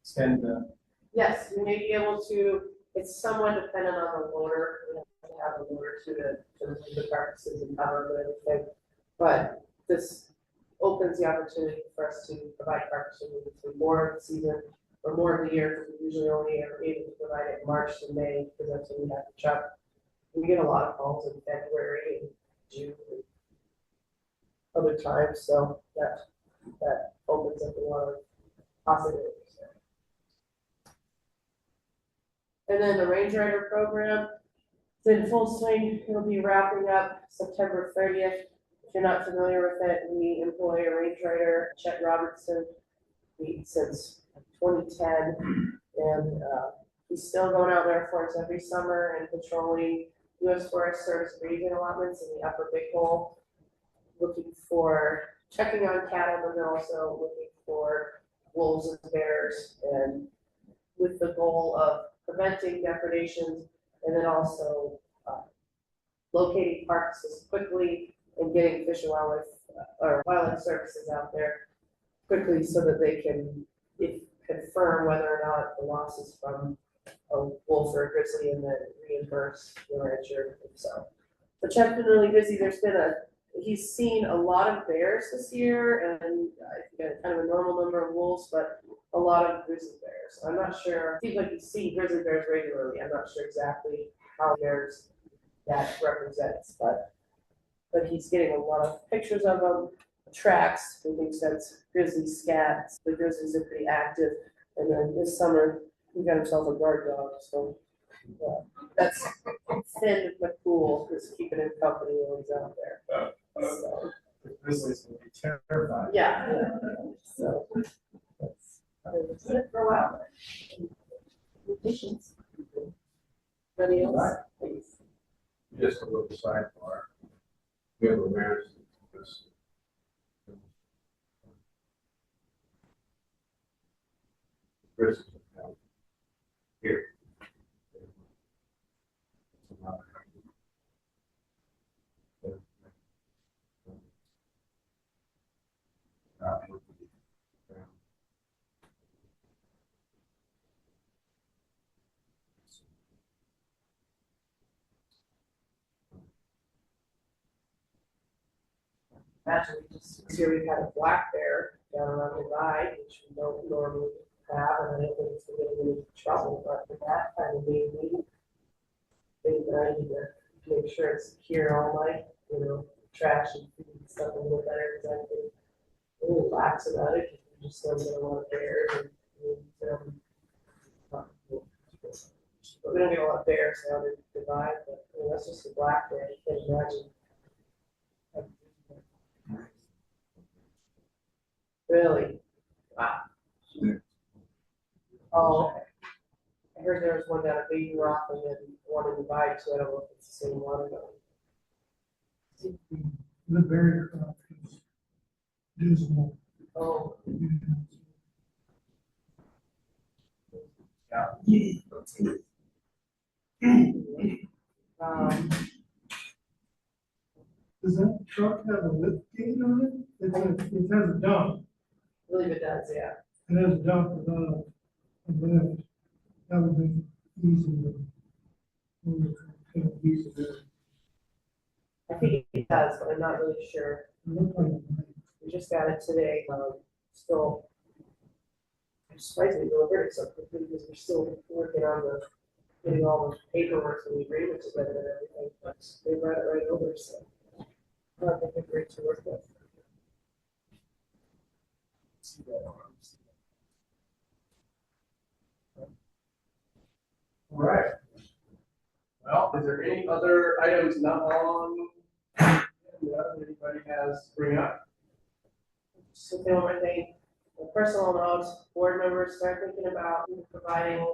extend the, Yes, we may be able to, it's somewhat dependent on the loader, we have to have a loader to remove the carcasses and cover them and everything. But this opens the opportunity for us to provide carcass removal for more of the season or more of the year, because we usually only are able to provide it in March and May, because that's when we have the truck. We get a lot of calls in February and June and other times, so that opens up a lot of possibilities. And then the Range Rider program is in full swing. It'll be wrapping up September 30th. If you're not familiar with it, we employ a Range Rider, Chet Robertson, since 2010. And he's still going out there for us every summer and patrolling U.S. Forest Service grazing allotments in the upper Big Hole, checking on cattle, but then also looking for wolves and bears, and with the goal of preventing depredations and then also locating carcasses quickly and getting Fish and Wildlife or Wildlife Services out there quickly so that they can confirm whether or not the loss is from a wolf or a grizzly and then reimburse the rancher himself. But Chet's been really busy. He's seen a lot of bears this year and I think kind of a normal number of wolves, but a lot of grizzly bears. I'm not sure, it seems like he's seen grizzly bears regularly. I'm not sure exactly how bears that represents, but he's getting a lot of pictures of them, tracks. He thinks that's grizzly scats. The grizzlies are pretty active. And then this summer, he got himself a guard dog, so that's Finn McCool, who's keeping him company while he's out there. So, grizzlies will be terrified. yeah. So that's it for a while. Patience. Anybody else? Please. Just a little sidebar. We have a marriage. Here. Imagine this year we've had a black bear down around the ride, which we don't normally have, and I don't think it's gonna get any trouble, but for that kind of meeting, I need to make sure it's secure all night, trash and food and stuff a little better, because I think a little lax about it, because we just don't get a lot of bears and, we don't get a lot of bears down in the divide, but that's just a black bear, you can't imagine. Really? Wow. Oh, okay. I heard there was one down at Baby Rock and then one in the Divide, so I don't know if it's the same one or not. The barrier crop is usable. Oh, Does that truck have a lift gate on it? It has a dump. I believe it does, yeah. It has a dump without a lift. That would be easy to. I think it does, but I'm not really sure. We just got it today, still. I'm surprised we delivered it so quickly because we're still working on getting all the paperwork and the agreement together and everything, but they brought it right over, so. I think it's great to work with. All right. Well, is there any other items not on that anybody has to bring up? So the only thing, a personal note, board members start thinking about providing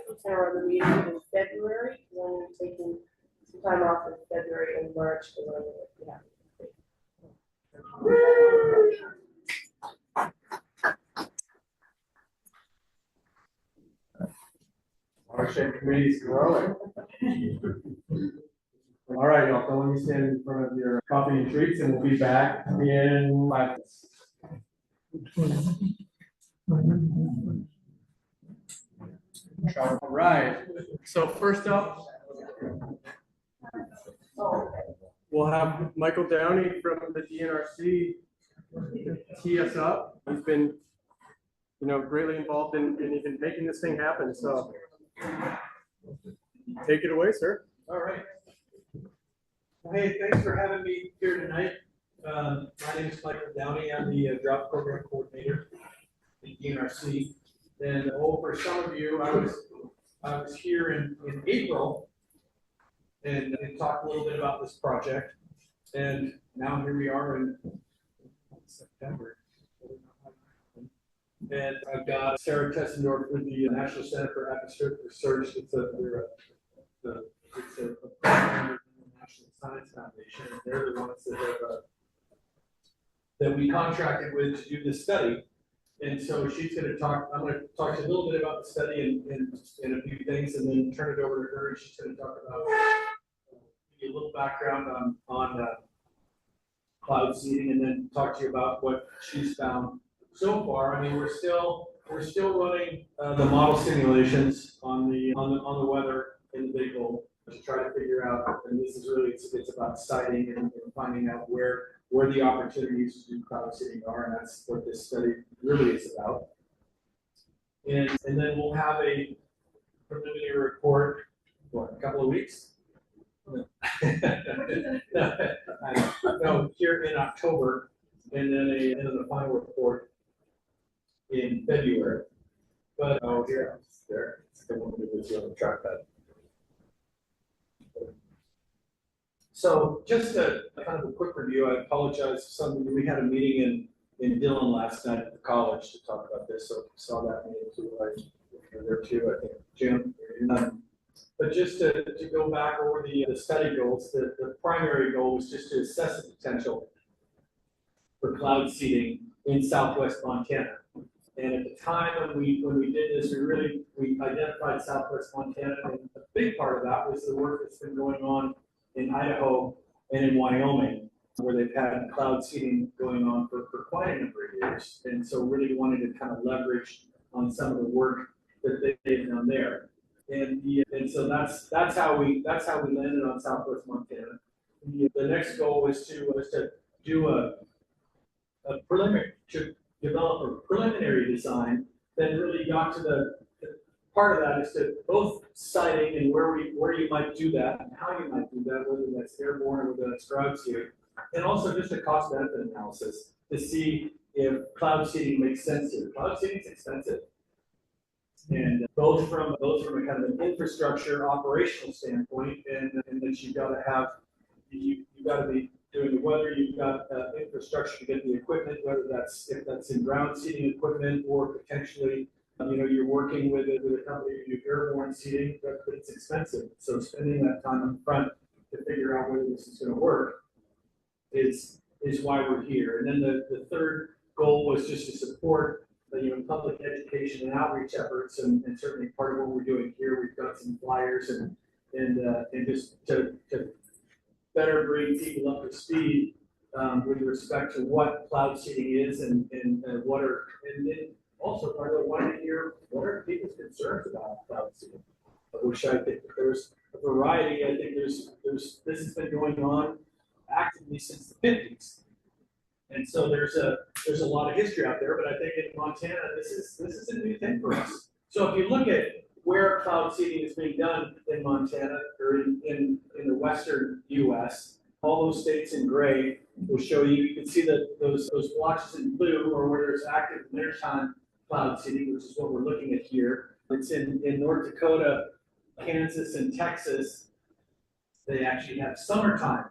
the meeting in February. Because I'm gonna be taking some time off in February and March because I'm gonna be happy. Watershed committee's growing. All right, y'all, so let me stand in front of your coffee and treats and we'll be back in 5 minutes. All right, so first up, we'll have Michael Downey from the DNRC tee us up. He's been, greatly involved in even making this thing happen, so take it away, sir. All right. Hey, thanks for having me here tonight. My name is Michael Downey. I'm the drought program coordinator in DNRC. And for some of you, I was here in April and talked a little bit about this project. And now here we are in September. And I've got Sarah Tessendorf with the National Center for Atmospheric Research. It's a National Science Foundation, and they're the ones that have that we contracted with to do this study. And so she's going to talk. I'm going to talk to you a little bit about the study and a few things, and then turn it over to her. And she's going to talk about give you a little background on cloud seeding, and then talk to you about what she's found so far. I mean, we're still running the model simulations on the weather in the Big Hole to try to figure out, and this is really, it's about siting and finding out where the opportunities to do cloud seeding are, and that's what this study really is about. And then we'll have a preliminary report, what, a couple of weeks? No, here in October, and then the final report in February. But, oh, here, there, it's the one that was on the trackpad. So just a kind of a quick review. I apologize for some of you. We had a meeting in Dillon last night at the college to talk about this. So if you saw that meeting too, I there too, I think, Jim. But just to go back over the study goals, the primary goal was just to assess the potential for cloud seeding in southwest Montana. And at the time when we did this, we identified southwest Montana, and a big part of that was the work that's been going on in Idaho and in Wyoming, where they've had cloud seeding going on for quite a number of years. And so really wanted to kind of leverage on some of the work that they've done there. And so that's how we landed on southwest Montana. The next goal was to do a preliminary, to develop a preliminary design that really got to the part of that is to both siting and where you might do that and how you might do that, whether that's airborne or whether that's crowd seeding, and also just a cost benefit analysis to see if cloud seeding makes sense here. Cloud seeding is expensive, and both from a kind of an infrastructure operational standpoint, and that you've got to be doing the weather, you've got infrastructure to get the equipment, whether if that's in ground seeding equipment or potentially you're working with a company to do airborne seeding, but it's expensive. So spending that time up front to figure out whether this is going to work is why we're here. And then the third goal was just to support public education and outreach efforts, and certainly part of what we're doing here. We've got some flyers and just to better bring people up to speed with respect to what cloud seeding is and what are also part of wanting to hear what are people's concerns about cloud seeding, which I think there's a variety. I think this has been going on actively since the 50s. And so there's a lot of history out there, but I think in Montana, this is a new thing for us. So if you look at where cloud seeding is being done in Montana or in the western US, all those states in gray will show you can see that those blotches in blue are where there's active wintertime cloud seeding, which is what we're looking at here. It's in North Dakota, Kansas, and Texas. They actually have summertime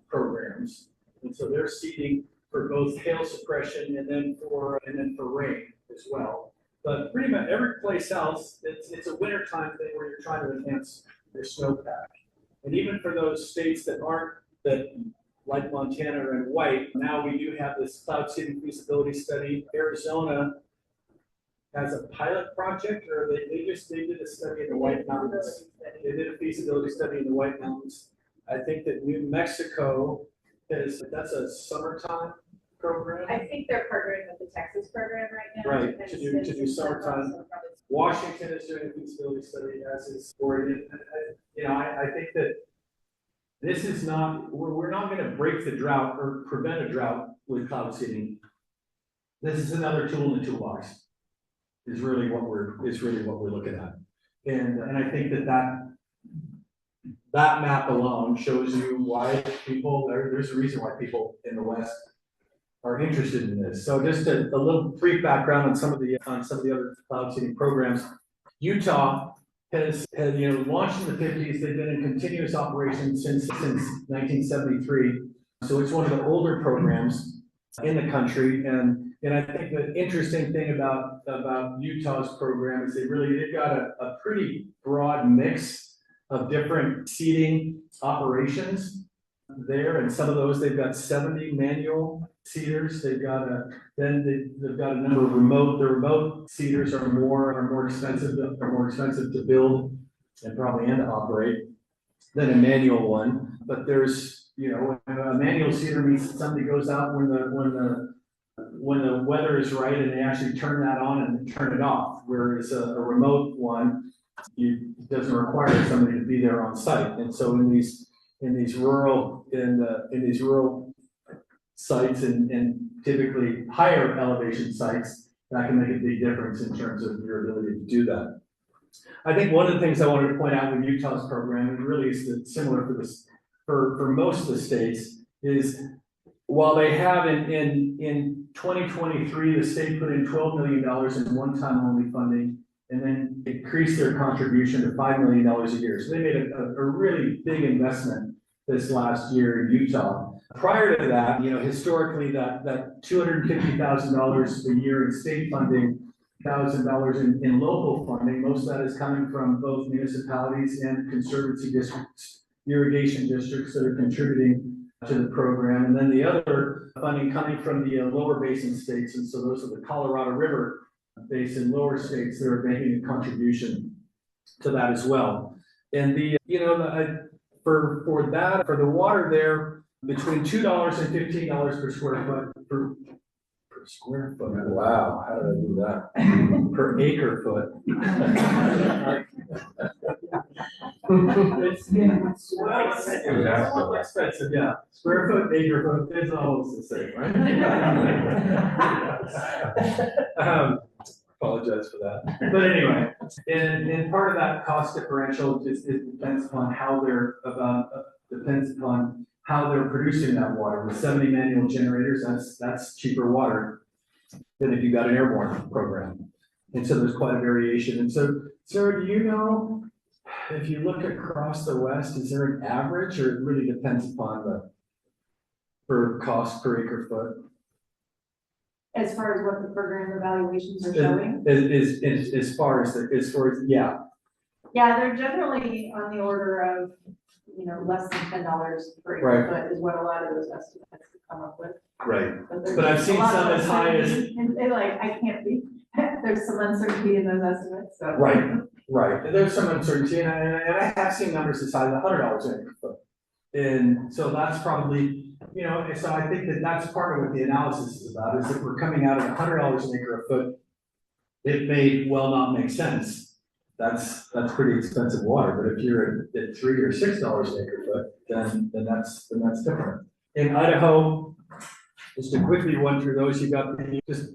programs, and so they're seeding for both hail suppression and then for rain as well. But pretty much every place else, it's a wintertime thing where you're trying to enhance your snowpack. And even for those states that like Montana are in white, now we do have this cloud seeding feasibility study. Arizona has a pilot project, or they did a study in the White Mountains. They did a feasibility study in the White Mountains. I think that New Mexico that's a summertime program. I think they're partnering with the Texas program right now. Right, and to it's- do summertime. so probably- Washington is doing a feasibility study, as is Oregon. I think that this is not, we're not gonna break the drought or prevent a drought with cloud seeding. This is another tool in the toolbox, is really what we're looking at. And I think that map alone shows you why there's a reason why people in the West are interested in this. So just a little brief background on some of the other cloud seeding programs. Utah has launched in the 50s. They've been in continuous operation since 1973. So it's one of the older programs in the country. And I think the interesting thing about Utah's program is they've got a pretty broad mix of different seeding operations there, and some of those they've got 70 manual seeders. They've got a number of remote. The remote seeders are more expensive. Are more expensive to build and to operate than a manual one. But there's a manual seeder means that somebody goes out when the weather is right and they actually turn that on and turn it off. Whereas a remote one, it doesn't require somebody to be there on site. And so in these rural sites and typically higher elevation sites, that can make a big difference in terms of your ability to do that. I think one of the things I wanted to point out with Utah's program, and really is similar for most of the states, is while they have in 2023, the state put in $12 million in one-time only funding, and then increased their contribution to $5 million a year. So they made a really big investment this last year in Utah. Prior to that, historically that $250,000 a year in state funding, $1,000 in local funding, most of that is coming from both municipalities and conservancy districts, irrigation districts that are contributing to the program. And then the other funding coming from the lower basin states. And so those are the Colorado River basin lower states that are making a contribution to that as well. And for the water there, between $2 and $15 per square foot per square foot. Wow, how did I do that? Per acre foot. It's a little expensive, yeah. Square foot, acre foot, it's almost the same, right? Apologize for that. But anyway, and part of that cost differential it depends upon how they're producing that water. With 70 manual generators, that's cheaper water than if you got an airborne program. And so there's quite a variation. And so, Sarah, do you know if you look across the West, is there an average, or it really depends upon per cost per acre foot? As far as what the program evaluations are showing? As far as yeah. Yeah, they're generally on the order of, less than $10 per acre foot is what a lot of those estimates come up with. Right. But I've seen some as high as. And they're like, I can't be, there's some uncertainty in those estimates, so. Right. There's some uncertainty, and I have seen numbers as high as $100 an acre foot. And so that's probably, so I think that's part of what the analysis is about, is if we're coming out at $100 an acre a foot, it may well not make sense. That's pretty expensive water, but if you're at $3 or $6 an acre foot, then that's different. In Idaho, just to quickly run through those,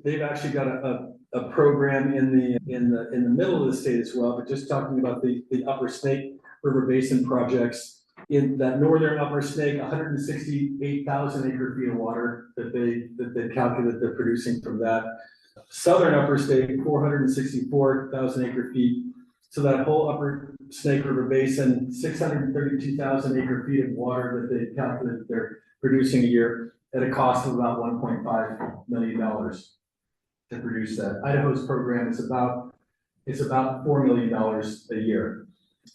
they've actually got a program in the middle of the state as well, but just talking about the Upper Snake River Basin projects. In that northern Upper Snake, 168,000 acre feet of water that they calculate they're producing from that. Southern Upper Snake, 464,000 acre feet. So that whole Upper Snake River Basin, 632,000 acre feet of water that they calculate they're producing a year at a cost of about $1.5 million to produce that. Idaho's program is about $4 million a year.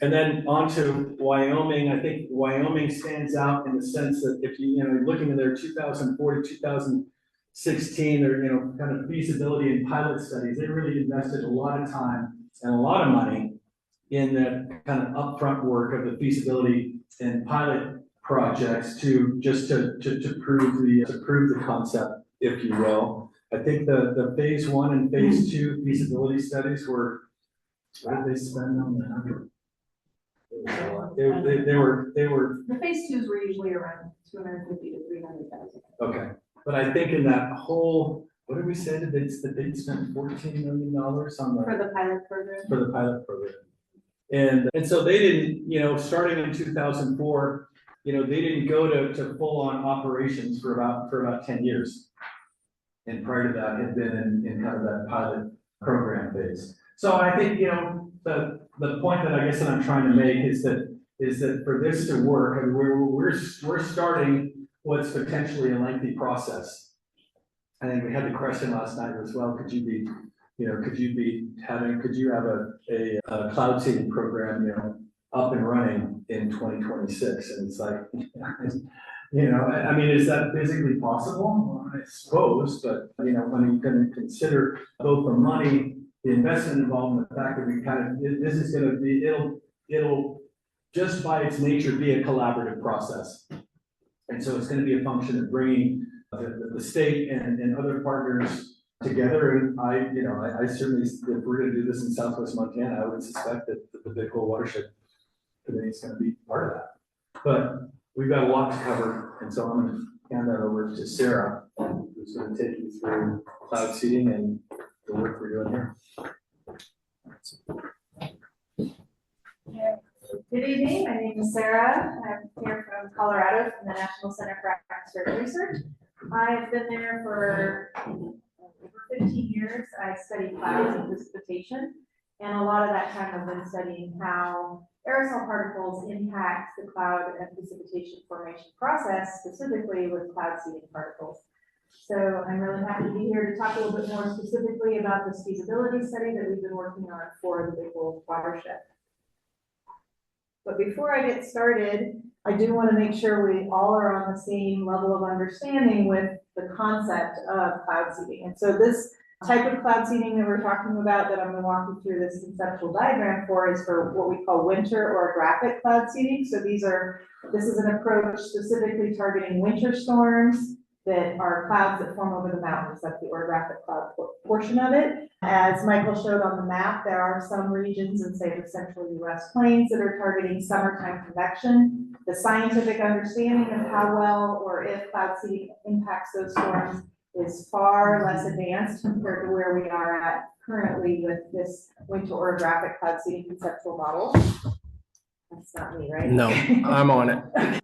And then on to Wyoming. I think Wyoming stands out in the sense that if you're looking at their 2004 to 2016, their kind of feasibility and pilot studies, they really invested a lot of time and a lot of money in that kind of upfront work of the feasibility and pilot projects to prove the concept, if you will. I think the phase 1 and phase 2 feasibility studies were, what did they spend on that? They were, The phase twos were usually around 250 to 300,000. okay, but I think in that whole, what did we say, that they spent $14 million on the. For the pilot program. For the pilot program. And so they didn't, starting in 2004, they didn't go to full-on operations for about 10 years. And prior to that, had been in kind of that pilot program phase. So I think, the point that I guess that I'm trying to make is that for this to work, and we're starting what's potentially a lengthy process. I think we had the question last night as well, could you have a cloud seeding program, up and running in 2026? And it's like, is that physically possible? Well, I suppose, but, when you can consider both the money, the investment involved, and the fact that this is gonna be, it'll just by its nature be a collaborative process. And so it's gonna be a function of bringing the state and other partners together. And I certainly, if we're gonna do this in Southwest Montana, I would suspect that the Big Hole Watershed Committee is gonna be part of that. But we've got a lot to cover, and so I'm gonna hand that over to Sarah, who's gonna take you through cloud seeding and the work we're doing here. Good evening, my name is Sarah. I'm here from Colorado from the National Center for Atmospheric Research. I've been there for over 15 years. I studied clouds and precipitation, and a lot of that time I've been studying how aerosol particles impact the cloud and precipitation formation process, specifically with cloud seeding particles. So I'm really happy to be here to talk a little bit more specifically about this feasibility study that we've been working on for the Big Hole Watershed. But before I get started, I do want to make sure we all are on the same level of understanding with the concept of cloud seeding. And so this type of cloud seeding that we're talking about, that I'm going to walk you through this conceptual diagram for, is for what we call winter orographic cloud seeding. So this is an approach specifically targeting winter storms that are clouds that form over the mountains. That's the orographic cloud portion of it. As Michael showed on the map, there are some regions in, say, the central U.S. plains that are targeting summertime convection. The scientific understanding of how well or if cloud seeding impacts those storms is far less advanced compared to where we are at currently with this winter orographic cloud seeding conceptual model. That's not me, right? No, I'm on it.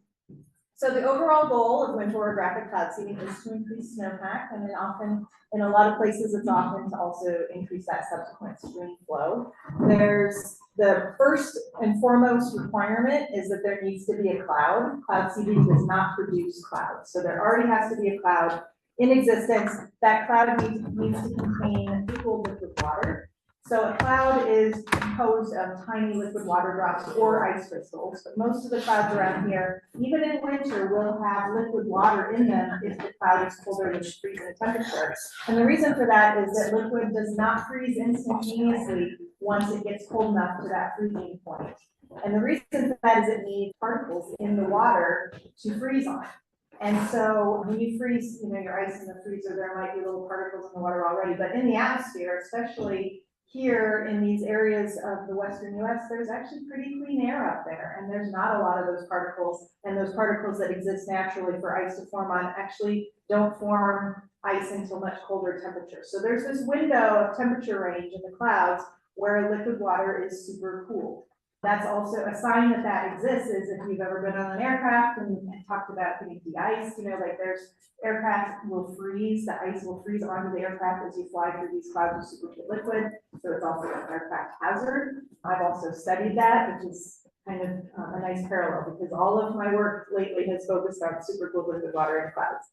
So the overall goal of winter orographic cloud seeding is to increase snowpack, and then often, in a lot of places, it's often to also increase that subsequent stream flow. There's the first and foremost requirement is that there needs to be a cloud. Cloud seeding does not produce clouds. So there already has to be a cloud in existence. That cloud needs to contain equal liquid water. So a cloud is composed of tiny liquid water drops or ice crystals, but most of the clouds around here, even in winter, will have liquid water in them if the cloud is colder than freezing temperature. And the reason for that is that liquid does not freeze instantaneously once it gets cold enough to that freezing point. And the reason for that is it needs particles in the water to freeze on. And so when you freeze, your ice in the freezer, there might be little particles in the water already, but in the atmosphere, especially here in these areas of the Western US, there's actually pretty clean air up there, and there's not a lot of those particles, and those particles that exist naturally for ice to form on actually don't form ice until much colder temperatures. So there's this window of temperature range in the clouds where liquid water is super cool. That's also a sign that that exists is if you've ever been on an aircraft and talked about getting de-iced, there's aircraft will freeze, the ice will freeze onto the aircraft as you fly through these clouds of supercooled liquid. So it's also an aircraft hazard. I've also studied that, which is kind of a nice parallel because all of my work lately has focused on supercooled liquid water in clouds.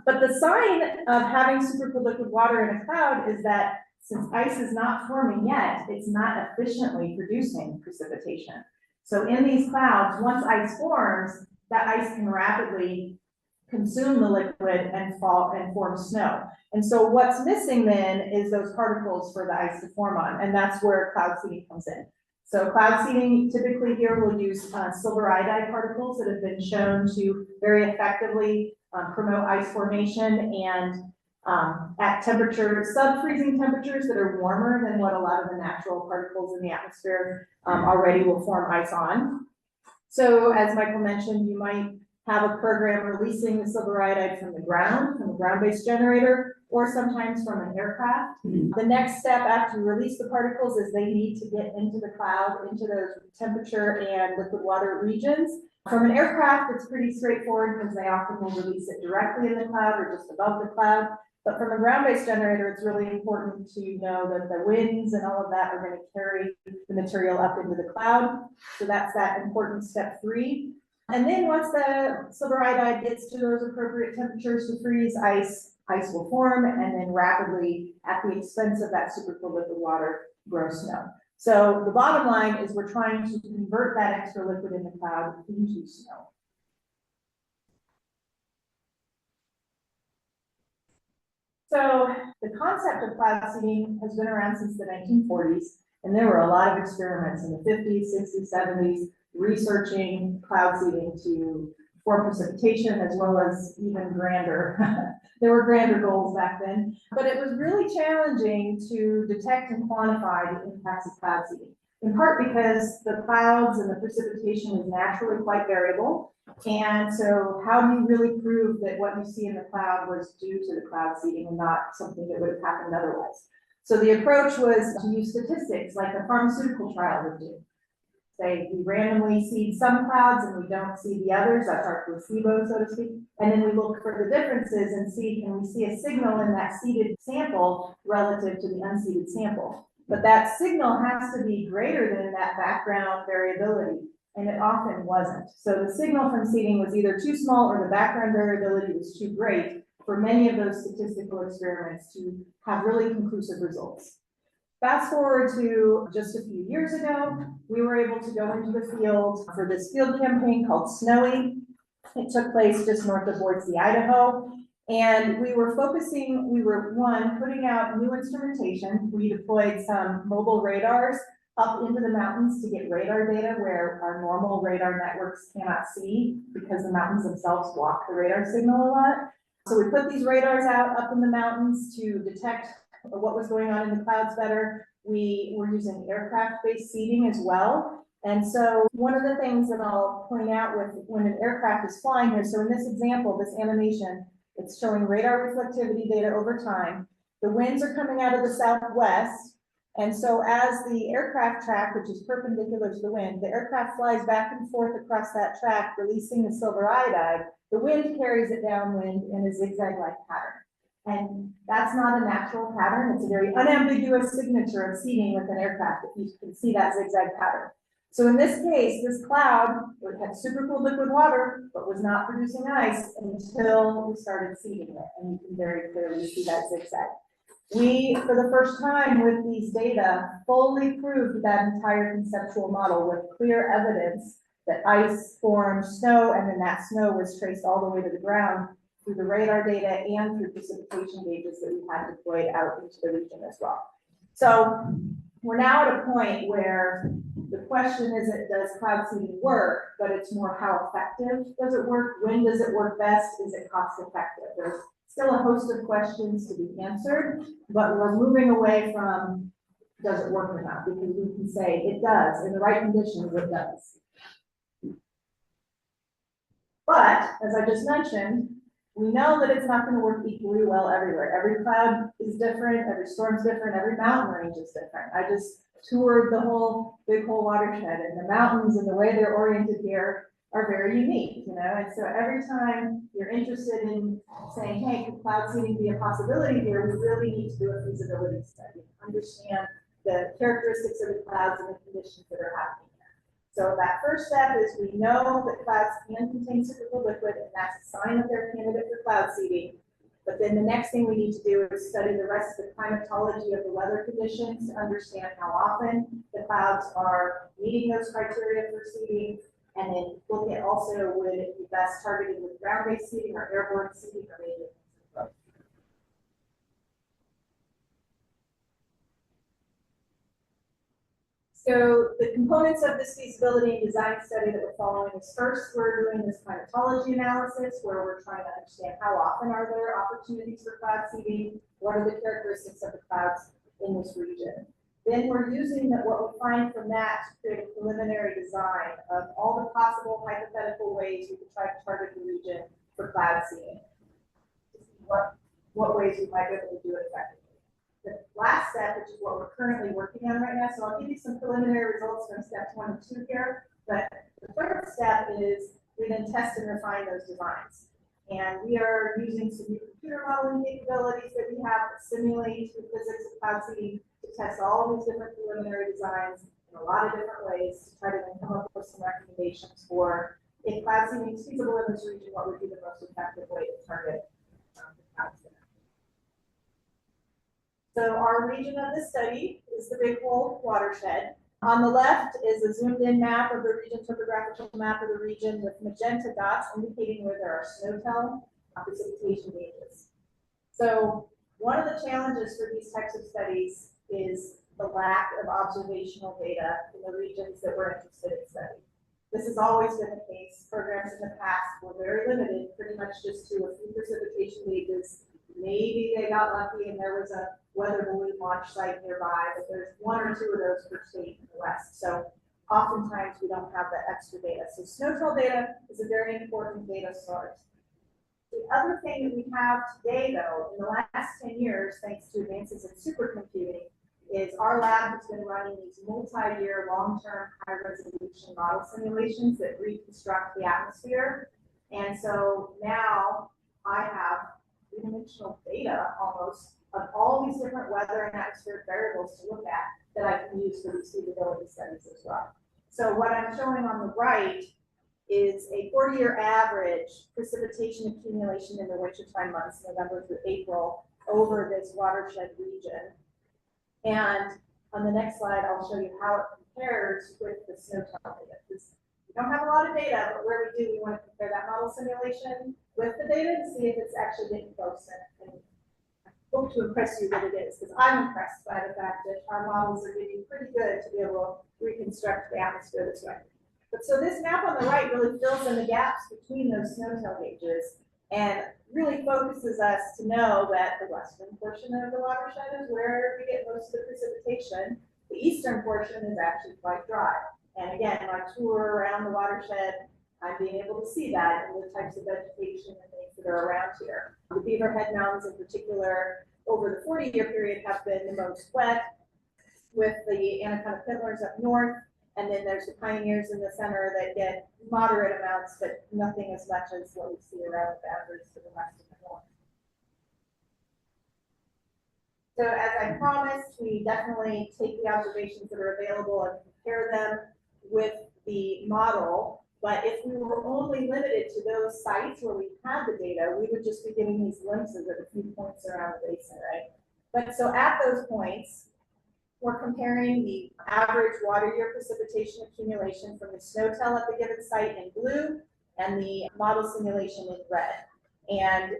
But the sign of having supercooled liquid water in a cloud is that since ice is not forming yet, it's not efficiently producing precipitation. So in these clouds, once ice forms, that ice can rapidly consume the liquid and fall and form snow. And so what's missing then is those particles for the ice to form on, and that's where cloud seeding comes in. So cloud seeding, typically here we'll use silver iodide particles that have been shown to very effectively promote ice formation and at sub-freezing temperatures that are warmer than what a lot of the natural particles in the atmosphere already will form ice on. So as Michael mentioned, you might have a program releasing the silver iodide from the ground-based generator, or sometimes from an aircraft. The next step after you release the particles is they need to get into the cloud, into those temperature and liquid water regions. From an aircraft, it's pretty straightforward because they often will release it directly in the cloud or just above the cloud. But from a ground-based generator, it's really important to know that the winds and all of that are going to carry the material up into the cloud. So that's that important step 3. And then once the silver iodide gets to those appropriate temperatures to freeze, ice will form, and then rapidly, at the expense of that supercooled liquid water, grow snow. So the bottom line is we're trying to convert that extra liquid in the cloud into snow. So the concept of cloud seeding has been around since the 1940s, and there were a lot of experiments in the 50s, 60s, 70s, researching cloud seeding to form precipitation, as well as even grander. There were grander goals back then, but it was really challenging to detect and quantify the impacts of cloud seeding, in part because the clouds and the precipitation is naturally quite variable. And so how do you really prove that what you see in the cloud was due to the cloud seeding and not something that would have happened otherwise? So the approach was to use statistics like a pharmaceutical trial would do. Say we randomly seed some clouds and we don't see the others, that's our placebo, so to speak. And then we look for the differences and see, can we see a signal in that seeded sample relative to the unseeded sample? But that signal has to be greater than that background variability, and it often wasn't. So the signal from seeding was either too small or the background variability was too great for many of those statistical experiments to have really conclusive results. Fast forward to just a few years ago, we were able to go into the field for this field campaign called Snowy. It took place just north of Boise, Idaho. And we were putting out new instrumentation. We deployed some mobile radars up into the mountains to get radar data where our normal radar networks cannot see because the mountains themselves block the radar signal a lot. So we put these radars out up in the mountains to detect what was going on in the clouds better. We were using aircraft-based seeding as well. And so one of the things that I'll point out with when an aircraft is flying here, so in this example, this animation, it's showing radar reflectivity data over time. The winds are coming out of the southwest. And so as the aircraft track, which is perpendicular to the wind, the aircraft flies back and forth across that track, releasing the silver iodide. The wind carries it downwind in a zigzag-like pattern. And that's not a natural pattern. It's a very unambiguous signature of seeding with an aircraft, if you can see that zigzag pattern. So in this case, this cloud had supercooled liquid water, but was not producing ice until we started seeding it. And you can very clearly see that zigzag. We, for the first time with these data, fully proved that entire conceptual model with clear evidence that ice formed snow, and then that snow was traced all the way to the ground through the radar data and through precipitation gauges that we had deployed out into the region as well. So we're now at a point where the question isn't, does cloud seeding work, but it's more how effective does it work? When does it work best? Is it cost effective? There's still a host of questions to be answered, but we're moving away from does it work or not, because we can say it does, in the right conditions, it does. But, as I just mentioned, we know that it's not going to work equally well everywhere. Every cloud is different, every storm's different, every mountain range is different. I just toured the whole big whole watershed, and the mountains and the way they're oriented here are very unique, you know. And so every time you're interested in saying, hey, could cloud seeding be a possibility here, we really need to do a feasibility study, understand the characteristics of the clouds and the conditions that are happening. So that first step is we know that clouds can contain supercooled liquid, and that's a sign that they're a candidate for cloud seeding. But then the next thing we need to do is study the rest of the climatology of the weather conditions to understand how often the clouds are meeting those criteria for seeding, and then look at also would it be best targeted with ground-based seeding or airborne seeding or maybe. So the components of this feasibility and design study that we're following is first, we're doing this climatology analysis where we're trying to understand how often are there opportunities for cloud seeding, what are the characteristics of the clouds in this region. Then we're using what we find from that to create a preliminary design of all the possible hypothetical ways we could try to target the region for cloud seeding. To see what ways we might be able to do it effectively. The last step, which is what we're currently working on right now, so I'll give you some preliminary results from steps 1 and 2 here, but the third step is we then test and refine those designs. And we are using some new computer modeling capabilities that we have that simulate the physics of cloud seeding to test all of these different preliminary designs in a lot of different ways to try to then come up with some recommendations for if cloud seeding is feasible in this region, what would be the most effective way to target the cloud seeding. So our region of the study is the Big Hole Watershed. On the left is a zoomed in map of the region, topographical map of the region with magenta dots indicating where there are snow-tell precipitation ranges. So one of the challenges for these types of studies is the lack of observational data in the regions that we're interested in studying. This has always been the case. Programs in the past were very limited, pretty much just to a few precipitation ranges. Maybe they got lucky and there was a weather balloon launch site nearby, but there's 1 or 2 of those per state in the West. So oftentimes we don't have that extra data. So snow-tell data is a very important data source. The other thing that we have today, though, in the last 10 years, thanks to advances in supercomputing, is our lab has been running these multi-year, long-term, high-resolution model simulations that reconstruct the atmosphere. And so now I have three-dimensional data almost of all these different weather and atmospheric variables to look at that I can use for these feasibility studies as well. So what I'm showing on the right is a 40-year average precipitation accumulation in the wintertime months, November through April, over this watershed region. And on the next slide, I'll show you how it compares with the snow-tell data. Because we don't have a lot of data, but where we do, we want to compare that model simulation with the data to see if it's actually getting close. And I hope to impress you that it is, because I'm impressed by the fact that our models are getting pretty good to be able to reconstruct the atmosphere this way. But so this map on the right really fills in the gaps between those snow-tell gauges and really focuses us to know that the western portion of the watershed is where we get most of the precipitation. The eastern portion is actually quite dry. And again, my tour around the watershed, I'm being able to see that in the types of vegetation and things that are around here. The Beaverhead Mountains in particular, over the 40-year period, have been the most wet, with the Anaconda Pillars up north. And then there's the Pioneers in the center that get moderate amounts, but nothing as much as what we see around the boundaries to the west and the north. So as I promised, we definitely take the observations that are available and compare them with the model. But if we were only limited to those sites where we had the data, we would just be getting these glimpses at a few points around the basin, right? But so at those points, we're comparing the average water year precipitation accumulation from the snow-tell at the given site in blue and the model simulation in red. And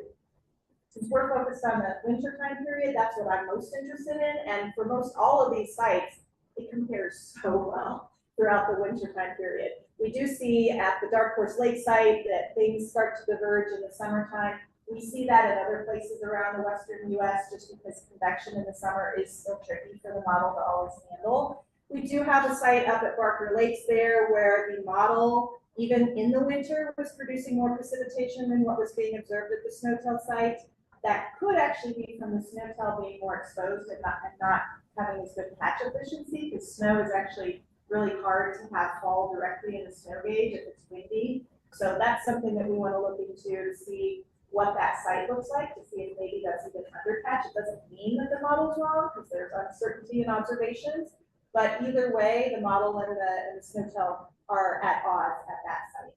since we're focused on the winter time period, that's what I'm most interested in. And for most all of these sites, it compares so well throughout the winter time period. We do see at the Dark Horse Lake site that things start to diverge in the summertime. We see that in other places around the western U.S. just because convection in the summer is still tricky for the model to always handle. We do have a site up at Barker Lakes there where the model, even in the winter, was producing more precipitation than what was being observed at the snow-tell site. That could actually be from the snow-tell being more exposed and not having as good patch efficiency, because snow is actually really hard to have fall directly in the snow gauge if it's windy. So that's something that we want to look into to see what that site looks like, to see if maybe that's even underpatch. It doesn't mean that the model's wrong, because there's uncertainty in observations, but either way, the model and the snow-tell are at odds at that site.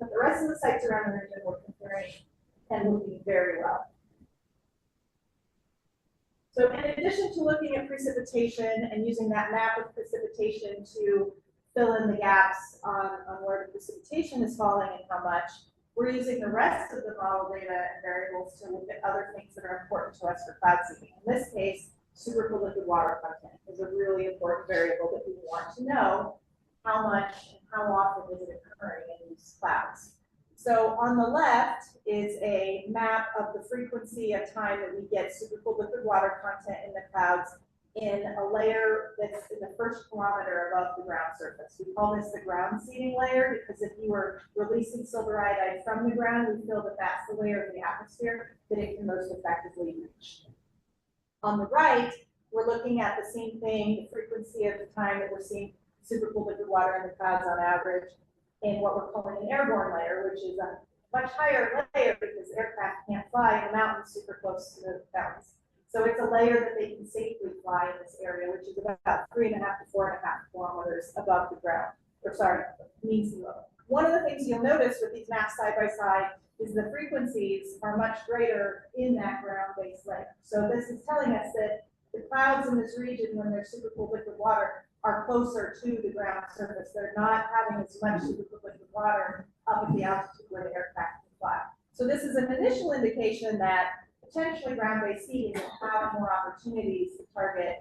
But the rest of the sites around the region we're comparing and looking very well. So in addition to looking at precipitation and using that map of precipitation to fill in the gaps on where the precipitation is falling and how much, we're using the rest of the model data and variables to look at other things that are important to us for cloud seeding. In this case, superficial liquid water content is a really important variable that we want to know how much and how often is it occurring in these clouds. So on the left is a map of the frequency of time that we get superficial liquid water content in the clouds in a layer that's in the first kilometer above the ground surface. We call this the ground seeding layer because if you were releasing silver iodide from the ground, we feel that that's the layer of the atmosphere that it can most effectively reach. On the right, we're looking at the same thing, the frequency of the time that we're seeing superficial liquid water in the clouds on average in what we're calling an airborne layer, which is a much higher layer because aircraft can't fly in the mountains super close to the mountains. So it's a layer that they can safely fly in this area, which is about 3.5 to 4.5 kilometers above the ground, or sorry, mean sea level. One of the things you'll notice with these maps side by side is the frequencies are much greater in that ground-based layer. So this is telling us that the clouds in this region, when they're superficial liquid water, are closer to the ground surface. They're not having as much superficial liquid water up at the altitude where the aircraft can fly. So this is an initial indication that potentially ground-based seeding will have more opportunities to target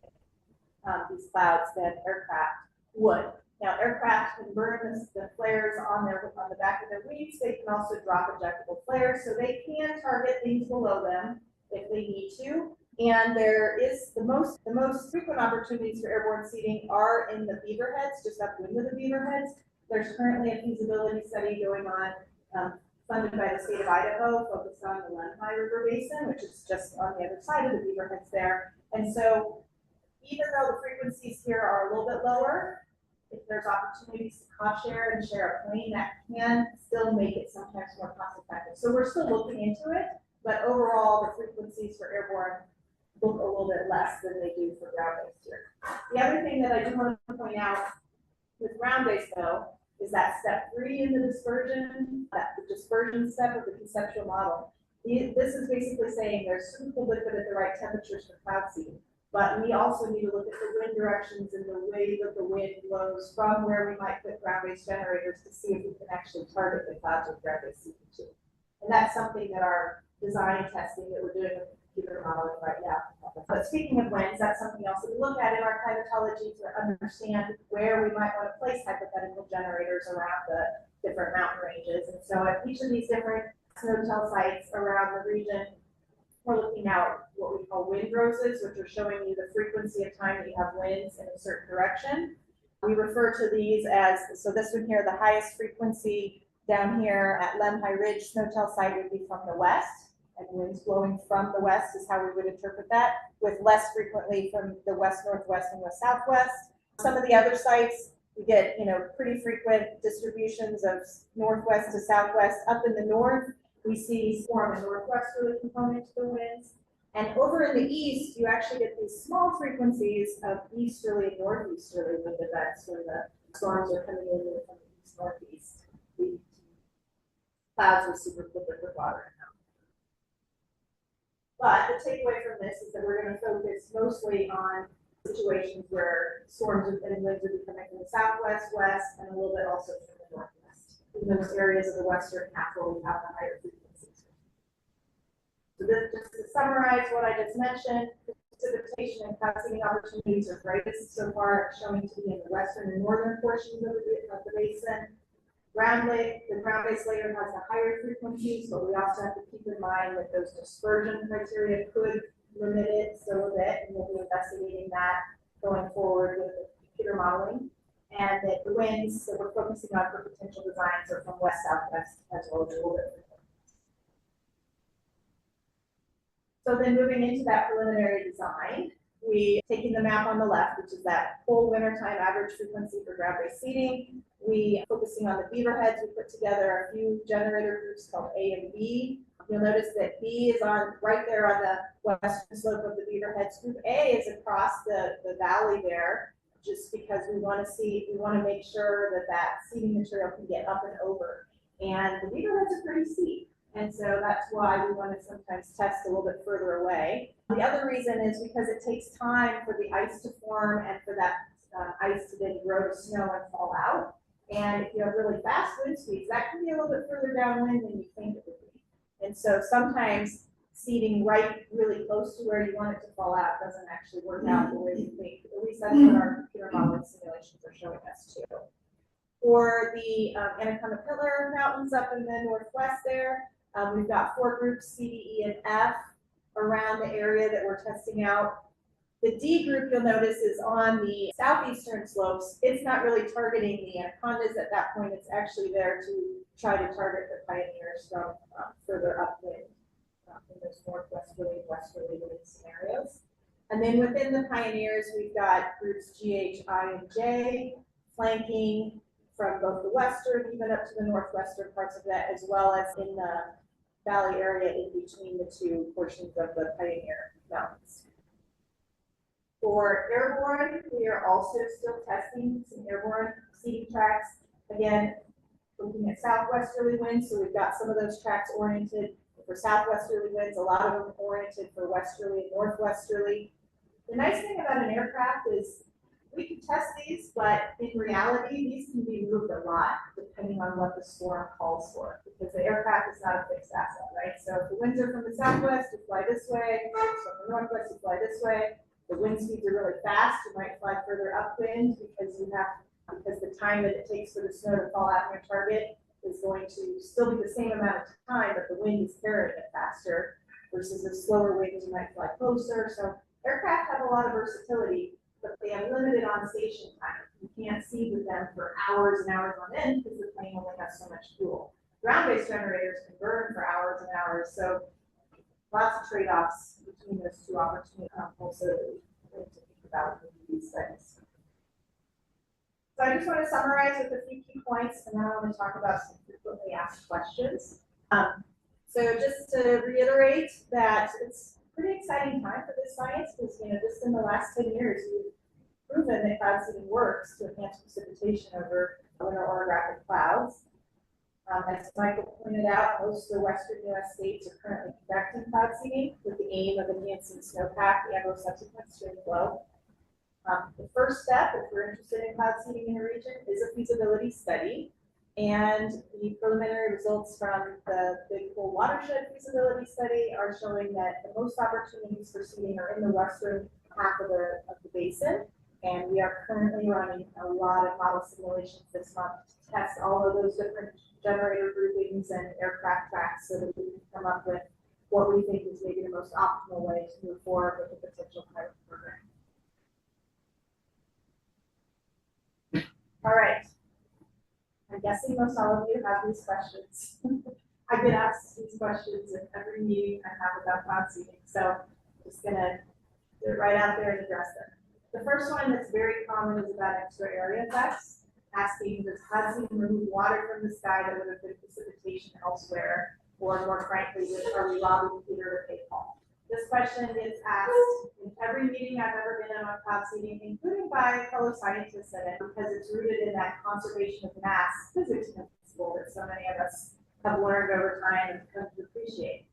these clouds than aircraft would. Now, aircraft can burn the flares on the back of their wings. They can also drop ejectable flares, so they can target things below them if they need to. And there is the most frequent opportunities for airborne seeding are in the beaver heads, just upwind of the beaver heads. There's currently a feasibility study going on, funded by the state of Idaho, focused on the Lemhi River Basin, which is just on the other side of the beaver heads there. And so, even though the frequencies here are a little bit lower, if there's opportunities to cost share and share a plane, that can still make it sometimes more cost effective. So we're still looking into it, but overall, the frequencies for airborne look a little bit less than they do for ground-based here. The other thing that I do want to point out with ground-based though, is that step 3 in the dispersion, the dispersion step of the conceptual model. This is basically saying there's superficial liquid at the right temperatures for cloud seeding, but we also need to look at the wind directions and the way that the wind blows from where we might put ground-based generators to see if we can actually target the clouds with ground-based seeding too. And that's something that our design testing that we're doing with computer modeling right now. But speaking of winds, that's something else that we look at in our climatology to understand where we might want to place hypothetical generators around the different mountain ranges. And so at each of these different snow-tell sites around the region, we're looking at what we call wind roses, which are showing you the frequency of time that you have winds in a certain direction. We refer to these as, so this one here, the highest frequency down here at Lemhi Ridge snow-tell site would be from the west. And winds blowing from the west is how we would interpret that, with less frequently from the west-northwest and west-southwest. Some of the other sites, you get, pretty frequent distributions of northwest to southwest. Up in the north, we see more of a northwesterly component to the winds. And over in the east, you actually get these small frequencies of easterly and northeasterly wind events when the storms are coming in from the east-northeast. Clouds with superficial liquid water. But the takeaway from this is that we're going to focus mostly on situations where storms and winds are coming from the southwest, west, and a little bit also from the northwest. In those areas of the western half where we have the higher frequencies. So this, just to summarize what I just mentioned, precipitation and cloud seeding opportunities are greatest so far, showing to be in the western and northern portions of the basin. The ground-based layer has the higher frequencies, but we also have to keep in mind that those dispersion criteria could limit it still a bit, and we'll be investigating that going forward with the computer modeling. And that the winds that we're focusing on for potential designs are from west-southwest as well as a little bit. So then moving into that preliminary design, we taking the map on the left, which is that full wintertime average frequency for ground-based seeding. We focusing on the beaver heads. We put together a few generator groups called A and B. You'll notice that B is on right there on the western slope of the beaver heads. Group A is across the valley there, just because we want to make sure that seeding material can get up and over. And the beaver heads are pretty steep. And so that's why we want to sometimes test a little bit further away. The other reason is because it takes time for the ice to form and for that ice to then grow to snow and fall out. And if you have really fast wind speeds, that can be a little bit further downwind than you think it would be. And so sometimes seeding right really close to where you want it to fall out doesn't actually work out the way you think. At least that's what our computer modeling simulations are showing us too. For the Anaconda Pillar Mountains up in the northwest there, we've got 4 groups, C, D, E, and F, around the area that we're testing out. The D group, you'll notice, is on the southeastern slopes. It's not really targeting the anacondas at that point. It's actually there to try to target the pioneers from further upwind in those northwesterly and westerly wind scenarios. And then within the pioneers, we've got groups G, H, I, and J, flanking from both the western, even up to the northwestern parts of that, as well as in the valley area in between the 2 portions of the Pioneer Mountains. For airborne, we are also still testing some airborne seeding tracks. Again, looking at southwesterly winds, so we've got some of those tracks oriented for southwesterly winds, a lot of them oriented for westerly and northwesterly. The nice thing about an aircraft is we can test these, but in reality, these can be moved a lot depending on what the storm calls for, because the aircraft is not a fixed asset, right? So if the winds are from the southwest, you fly this way. If it's from the northwest, you fly this way. The wind speeds are really fast, you might fly further upwind because the time that it takes for the snow to fall out on your target is going to still be the same amount of time, but the wind is carrying it faster versus the slower winds, you might fly closer. So aircraft have a lot of versatility, but they have limited on-station time. You can't seed with them for hours and hours on end because the plane only has so much fuel. Ground-based generators can burn for hours and hours, so lots of trade-offs between those 2 opportunities also that we need to think about with these things. So I just want to summarize with a few key points, and then I want to talk about some frequently asked questions. So just to reiterate that it's a pretty exciting time for this science, because just in the last 10 years, we've proven that cloud seeding works to enhance precipitation over winter orographic clouds. As Michael pointed out, most of the western U.S. states are currently conducting cloud seeding with the aim of enhancing snowpack and/or subsequent stream flow. The first step, if we're interested in cloud seeding in a region, is a feasibility study. And the preliminary results from the Big Pool Watershed feasibility study are showing that the most opportunities for seeding are in the western half of the basin. And we are currently running a lot of model simulations this month to test all of those different generator groupings and aircraft tracks so that we can come up with what we think is maybe the most optimal way to move forward with the potential pilot program. All right. I'm guessing most all of you have these questions. I get asked these questions in every meeting I have about cloud seeding, so I'm just gonna do it right out there and address them. The first one that's very common is about extra area effects, asking does cloud seeding remove water from the sky that would have been precipitation elsewhere, or more frankly, are we robbing Peter to pay Paul? This question gets asked in every meeting I've ever been on cloud seeding, including by fellow scientists in it, because it's rooted in that conservation of mass physics principle that so many of us have learned over time and come to appreciate.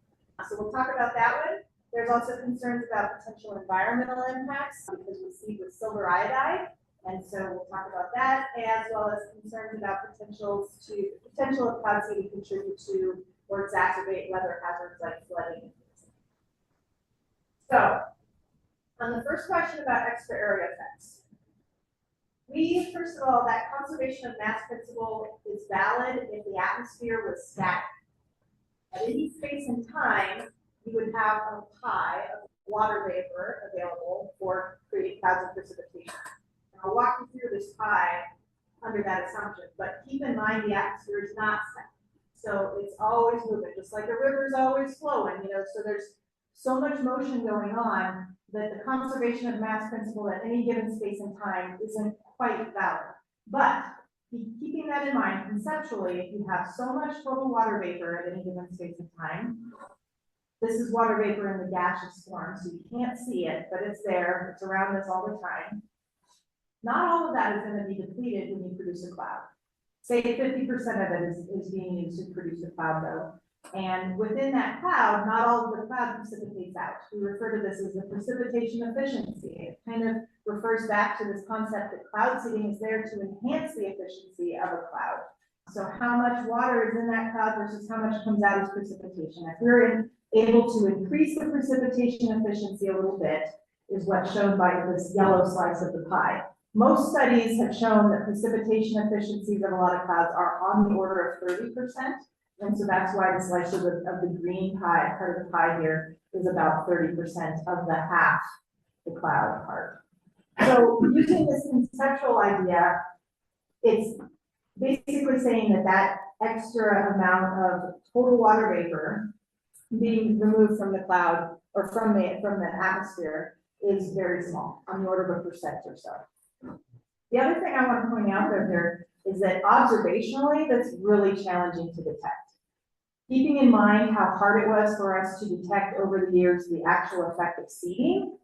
So we'll talk about that one. There's also concerns about potential environmental impacts because we seed with silver iodide, and so we'll talk about that, as well as concerns about potential of cloud seeding contribute to or exacerbate weather hazards like flooding. So, on the first question about extra area effects, first of all, that conservation of mass principle is valid if the atmosphere was static. At any space and time, you would have a pie of water vapor available for creating clouds of precipitation. And I'll walk you through this pie under that assumption, but keep in mind the atmosphere is not static. So it's always moving, just like a river is always flowing, so there's so much motion going on that the conservation of mass principle at any given space and time isn't quite valid. But keeping that in mind, conceptually, if you have so much total water vapor at any given space and time, this is water vapor in the gaseous form, so you can't see it, but it's there, it's around us all the time. Not all of that is going to be depleted when you produce a cloud. Say 50% of it is being used to produce a cloud though. And within that cloud, not all of the cloud precipitates out. We refer to this as the precipitation efficiency. It kind of refers back to this concept that cloud seeding is there to enhance the efficiency of a cloud. So how much water is in that cloud versus how much comes out as precipitation. If we're able to increase the precipitation efficiency a little bit, is what's shown by this yellow slice of the pie. Most studies have shown that precipitation efficiencies of a lot of clouds are on the order of 30%. And so that's why the slice of the green pie, part of the pie here, is about 30% of the half the cloud part. So using this conceptual idea, it's basically saying that that extra amount of total water vapor being removed from the cloud or from the atmosphere is very small, on the order of 1% or so. The other thing I want to point out there is that observationally, that's really challenging to detect. Keeping in mind how hard it was for us to detect over the years the actual effect of seeding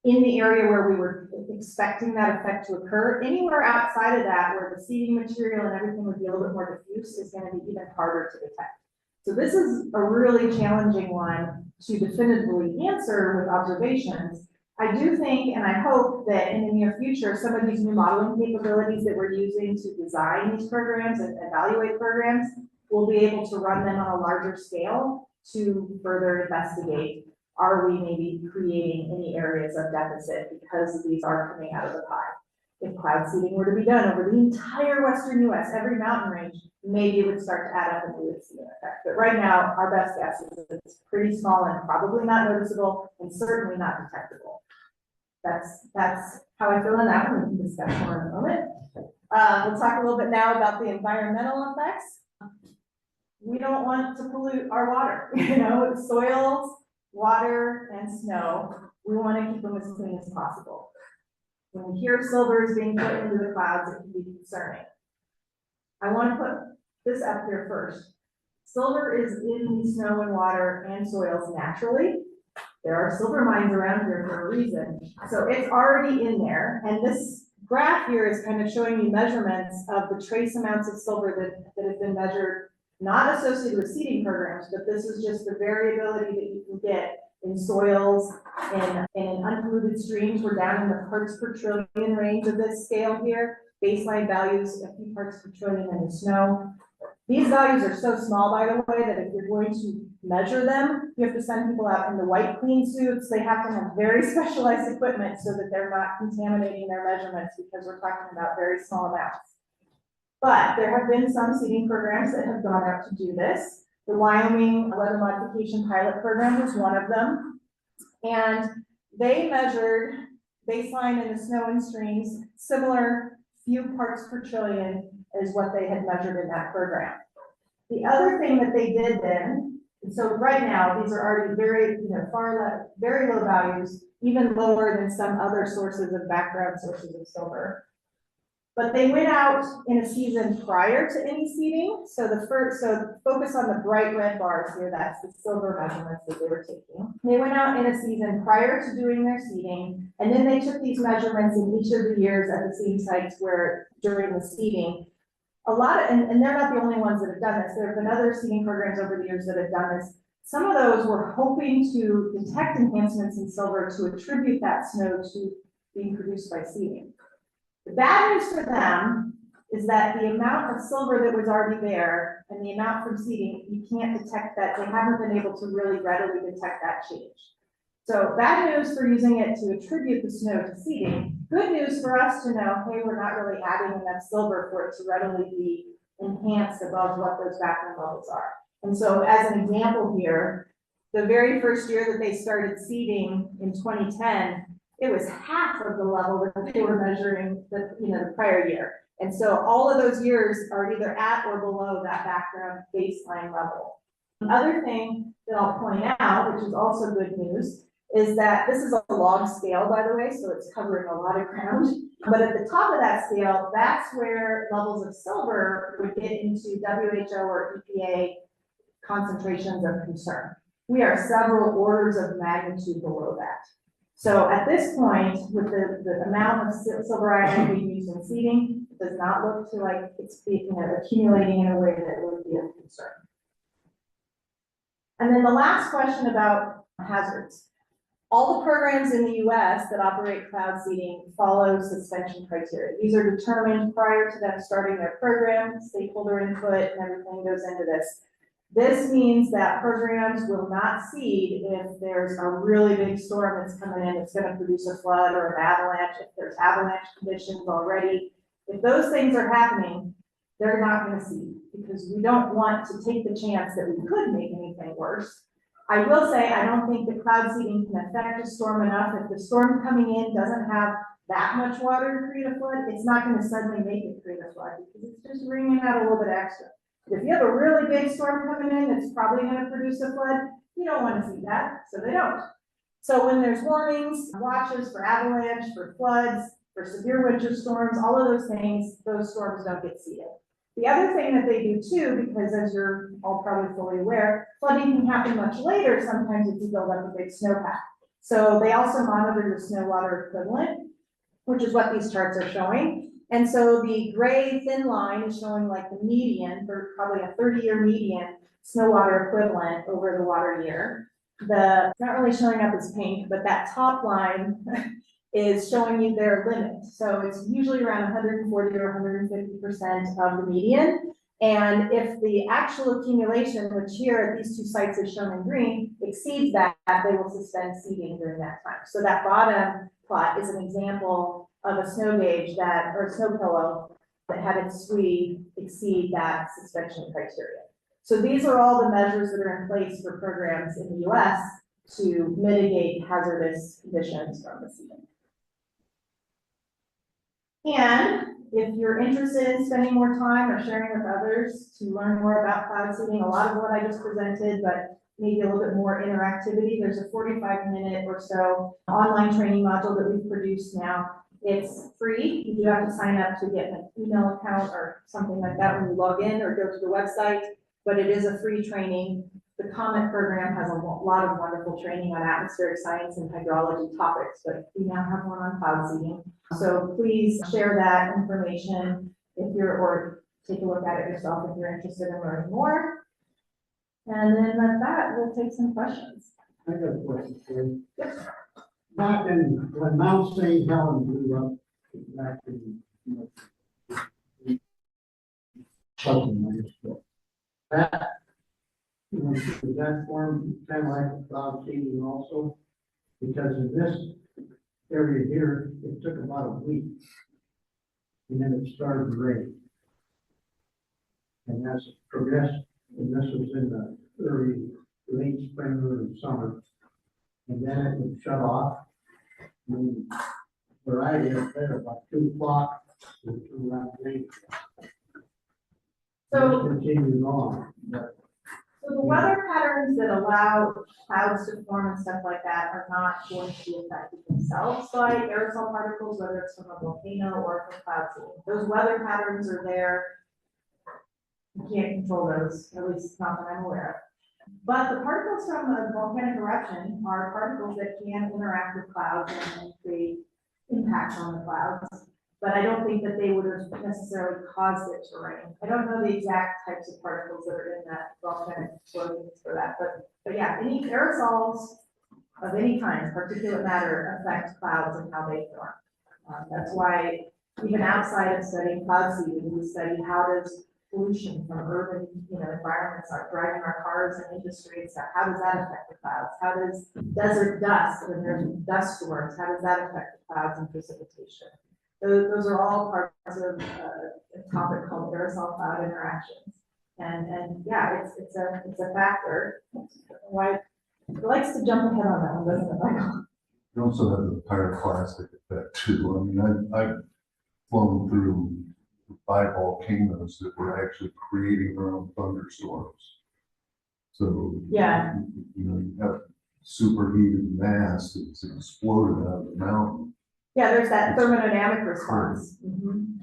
in the area where we were expecting that effect to occur, anywhere outside of that where the seeding material and everything would be a little bit more diffuse is going to be even harder to detect. So this is a really challenging one to definitively answer with observations. I do think, and I hope that in the near future, some of these new modeling capabilities that we're using to design these programs and evaluate programs, we'll be able to run them on a larger scale to further investigate, are we maybe creating any areas of deficit because these are coming out of the pie. If cloud seeding were to be done over the entire Western US, every mountain range, maybe it would start to add up and we would see an effect. But right now, our best guess is that it's pretty small and probably not noticeable and certainly not detectable. That's how I feel on that one. We can discuss more in a moment. We'll talk a little bit now about the environmental effects. We don't want to pollute our water, soils, water, and snow. We want to keep them as clean as possible. When we hear silver is being put into the clouds, it can be concerning. I want to put this up here first. Silver is in the snow and water and soils naturally. There are silver mines around here for a reason. So it's already in there. And this graph here is kind of showing you measurements of the trace amounts of silver that have been measured, not associated with seeding programs, but this is just the variability that you can get in soils and in unpolluted streams. We're down in the parts per trillion range of this scale here. Baseline values, a few parts per trillion in the snow. These values are so small, by the way, that if you're going to measure them, you have to send people out in the white clean suits. They have to have very specialized equipment so that they're not contaminating their measurements because we're talking about very small amounts. But there have been some seeding programs that have gone out to do this. The Wyoming Weather Modification Pilot Program was one of them. And they measured baseline in the snow and streams, similar few parts per trillion is what they had measured in that program. The other thing that they did then, so right now, these are already very, very low values, even lower than some other sources of background sources of silver. But they went out in a season prior to any seeding. So focus on the bright red bars here, that's the silver measurements that they were taking. They went out in a season prior to doing their seeding, and then they took these measurements in each of the years at the seeding sites where during the seeding, and they're not the only ones that have done this. There have been other seeding programs over the years that have done this. Some of those were hoping to detect enhancements in silver to attribute that snow to being produced by seeding. The bad news for them is that the amount of silver that was already there and the amount from seeding, you can't detect that. They haven't been able to really readily detect that change. So bad news for using it to attribute the snow to seeding. Good news for us to know, hey, we're not really adding enough silver for it to readily be enhanced above what those background levels are. And so as an example here, the very first year that they started seeding in 2010, it was half of the level that they were measuring the prior year. And so all of those years are either at or below that background baseline level. The other thing that I'll point out, which is also good news, is that this is a log scale, by the way, so it's covering a lot of ground. But at the top of that scale, that's where levels of silver would get into WHO or EPA concentrations of concern. We are several orders of magnitude below that. So at this point, with the amount of silver iron being used in seeding, it does not look to like it's accumulating in a way that would be of concern. And then the last question about hazards. All the programs in the US that operate cloud seeding follow suspension criteria. These are determined prior to them starting their program, stakeholder input and everything goes into this. This means that programs will not seed if there's a really big storm that's coming in, it's gonna produce a flood or an avalanche, if there's avalanche conditions already. If those things are happening, they're not gonna seed, because we don't want to take the chance that we could make anything worse. I will say, I don't think the cloud seeding can affect a storm enough. If the storm coming in doesn't have that much water to create a flood, it's not gonna suddenly make it create a flood, because it's just wringing out a little bit extra. If you have a really big storm coming in, it's probably gonna produce a flood. You don't wanna see that, so they don't. So when there's warnings, watches for avalanche, for floods, for severe winter storms, all of those things, those storms don't get seeded. The other thing that they do too, because as you're all probably fully aware, flooding can happen much later, sometimes if you build up a big snowpack. So they also monitor the snow water equivalent, which is what these charts are showing. And so the gray thin line is showing like the median, for probably a 30-year median snow water equivalent over the water year. It's not really showing up as pink, but that top line is showing you their limit. So it's usually around 140 or 150% of the median. And if the actual accumulation, which here at these two sites is shown in green, exceeds that, they will suspend seeding during that time. So that bottom plot is an example of a snow gauge that, or a snow pillow that had its SWE exceed that suspension criteria. So these are all the measures that are in place for programs in the US to mitigate hazardous conditions from the seeding. And if you're interested in spending more time or sharing with others to learn more about cloud seeding, a lot of what I just presented, but maybe a little bit more interactivity, there's a 45-minute or so online training module that we've produced now. It's free. You do have to sign up to get an email account or something like that when you log in or go to the website, but it is a free training. The COMET program has a lot of wonderful training on atmospheric science and hydrology topics, but we now have one on cloud seeding. So please share that information if you're, or take a look at it yourself if you're interested in learning more. And then at that, we'll take some questions. I got a question for you. Back in, when Mount St. Helens blew up, back in, something like this. That, does that form kind of like cloud seeding also? Because in this area here, it took about a week. And then it started to rain. And as it progressed, and this was in the late spring or summer, and then it would shut off. And where I live there, about 2 o'clock, it would turn around rain. So- It continued on, but So the weather patterns that allow clouds to form and stuff like that are not going to be affected themselves by aerosol particles, whether it's from a volcano or from cloud seeding. Those weather patterns are there. You can't control those, at least not that I'm aware of. But the particles from a volcanic eruption are particles that can interact with clouds and create impacts on the clouds. But I don't think that they would have necessarily caused it to rain. I don't know the exact types of particles that are in that volcanic explosions for that, but yeah, any aerosols of any kind, particulate matter, affect clouds and how they form. That's why even outside of studying cloud seeding, we study how does pollution from urban, environments like driving our cars and industry and stuff, how does that affect the clouds? How does desert dust, when there's dust storms, how does that affect the clouds and precipitation? Those are all parts of a topic called aerosol cloud interactions. And yeah, it's a factor. Why it likes to jump ahead on that one, doesn't it, Michael? You also have the pyroclastic effect too. I mean, I've flown through 5 volcanoes that were actually creating their own thunderstorms. So, Yeah. You have superheated mass that's exploded out of the mountain. Yeah, there's that thermodynamic response. Mhm.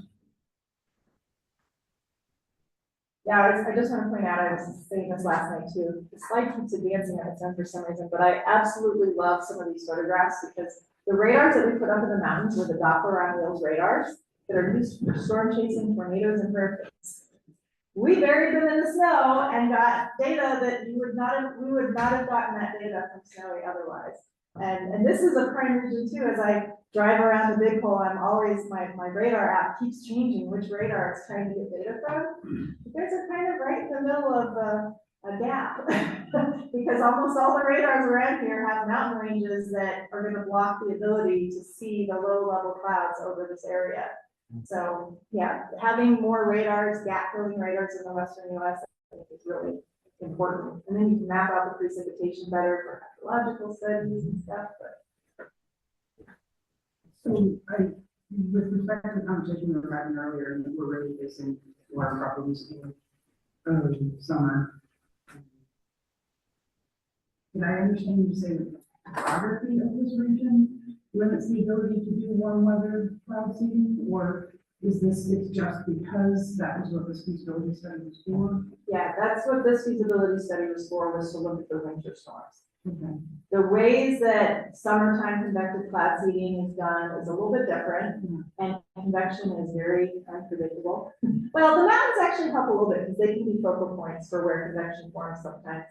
Yeah, I just want to point out, I was saying this last night too, the slide keeps advancing on its own for some reason, but I absolutely love some of these photographs because the radars that we put up in the mountains were the Doppler on wheels radars that are used for storm chasing tornadoes and hurricanes. We buried them in the snow and got data that we would not have gotten that data from snowy otherwise. And this is a prime region too, as I drive around the big hole, I'm always, my radar app keeps changing which radar it's trying to get data from. You guys are kind of right in the middle of a gap. Because almost all the radars around here have mountain ranges that are gonna block the ability to see the low level clouds over this area. So, yeah, having more radars, gap filling radars in the western US, I think is really important. And then you can map out the precipitation better for hydrological studies and stuff, but. So with respect to the conversation we were having earlier, and we're really facing water problems in early summer. Did I understand you say that the topography of this region limits the ability to do warm weather cloud seeding? Or is this, it's just because that was what this feasibility study was for? Yeah, that's what this feasibility study was for, was to look at the winter storms. Okay. The ways that summertime convective cloud seeding is done is a little bit different, and convection is very unpredictable. Well, the mountains actually help a little bit, because they can be focal points for where convection forms sometimes.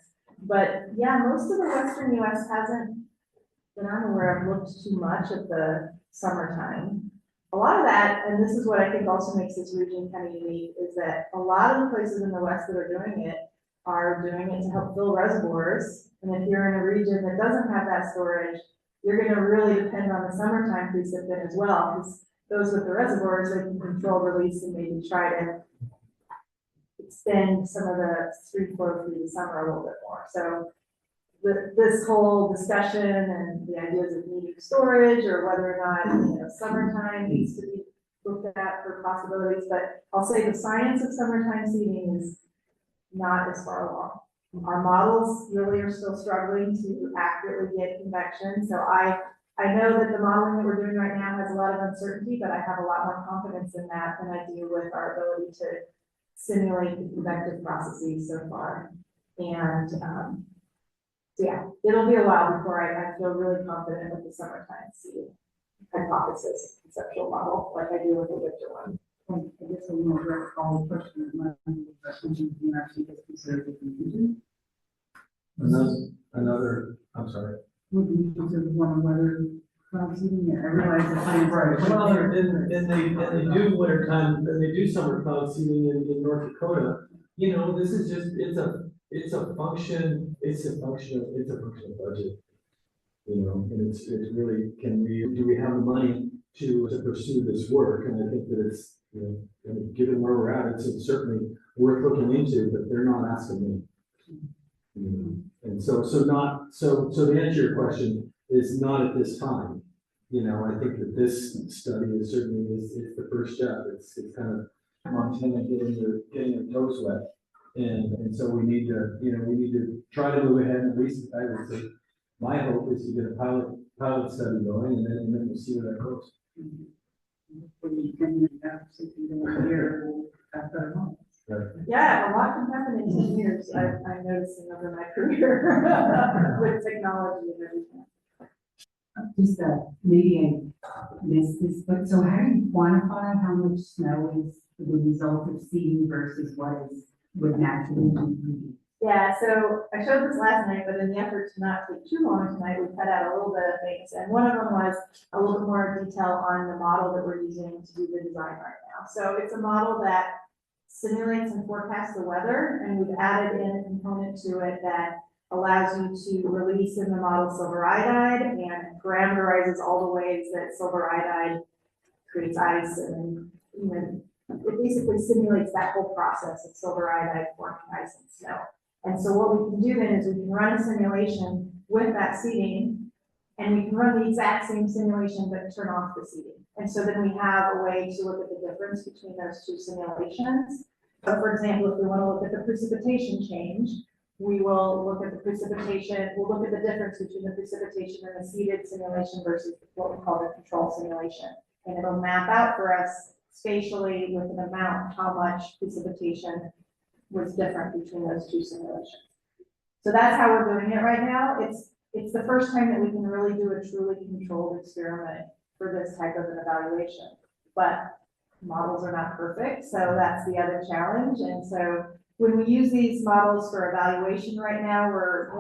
But yeah, most of the western US hasn't, that I'm aware of, looked too much at the summertime. A lot of that, and this is what I think also makes this region kind of unique, is that a lot of the places in the west that are doing it to help fill reservoirs. And if you're in a region that doesn't have that storage, you're gonna really depend on the summertime precipit as well, because those with the reservoirs, they can control release and maybe try to extend some of the stream flow through the summer a little bit more. So this whole discussion and the ideas of needing storage, or whether or not, summertime needs to be looked at for possibilities, but I'll say the science of summertime seeding is not as far along. Our models really are still struggling to accurately get convection. So I know that the modeling that we're doing right now has a lot of uncertainty, but I have a lot more confidence in that than I do with our ability to simulate the convective processes so far. And yeah, it'll be a while before I feel really confident with the summertime seeding hypothesis conceptual model like I do with the winter one. And I guess a more direct follow question, but something you actually get considered a confusion. Another, I'm sorry. Would be considered warm weather cloud seeding? I realize that science. Well, and they do winter time, and they do summer cloud seeding in North Dakota. This is just, it's a function of budget. And it's really, do we have the money to pursue this work? And I think that it's, given where we're at, it's certainly worth looking into, but they're not asking me. And so to answer your question, is not at this time. I think that this study is certainly it's the first step. It's kind of Montana getting your toes wet. And so we need to try to move ahead, and at least I would say my hope is to get a pilot study going, and then we'll see where that goes. Yeah, a lot can happen in 10 years. I'm noticing over my career with technology and everything. Just maybe I missed this, but so how do you quantify how much snow is the result of seeding versus what would naturally be? Yeah, so I showed this last night, but in the effort to not take too long tonight, we cut out a little bit of things. And one of them was a little more detail on the model that we're using to do the design right now. So it's a model that simulates and forecasts the weather, and we've added in a component to it that allows you to release in the model silver iodide and parameterizes all the ways that silver iodide creates ice, and it basically simulates that whole process of silver iodide forming ice and snow. And so what we can do then is we can run a simulation with that seeding, and we can run the exact same simulation but turn off the seeding. And so then we have a way to look at the difference between those two simulations. So for example, if we want to look at the precipitation change, we will look at the precipitation, we'll look at the difference between the precipitation and the seeded simulation versus what we call the control simulation. And it'll map out for us spatially with an amount how much precipitation was different between those two simulations. So that's how we're doing it right now. It's the first time that we can really do a truly controlled experiment for this type of an evaluation. But models are not perfect, so that's the other challenge. And so when we use these models for evaluation right now, we're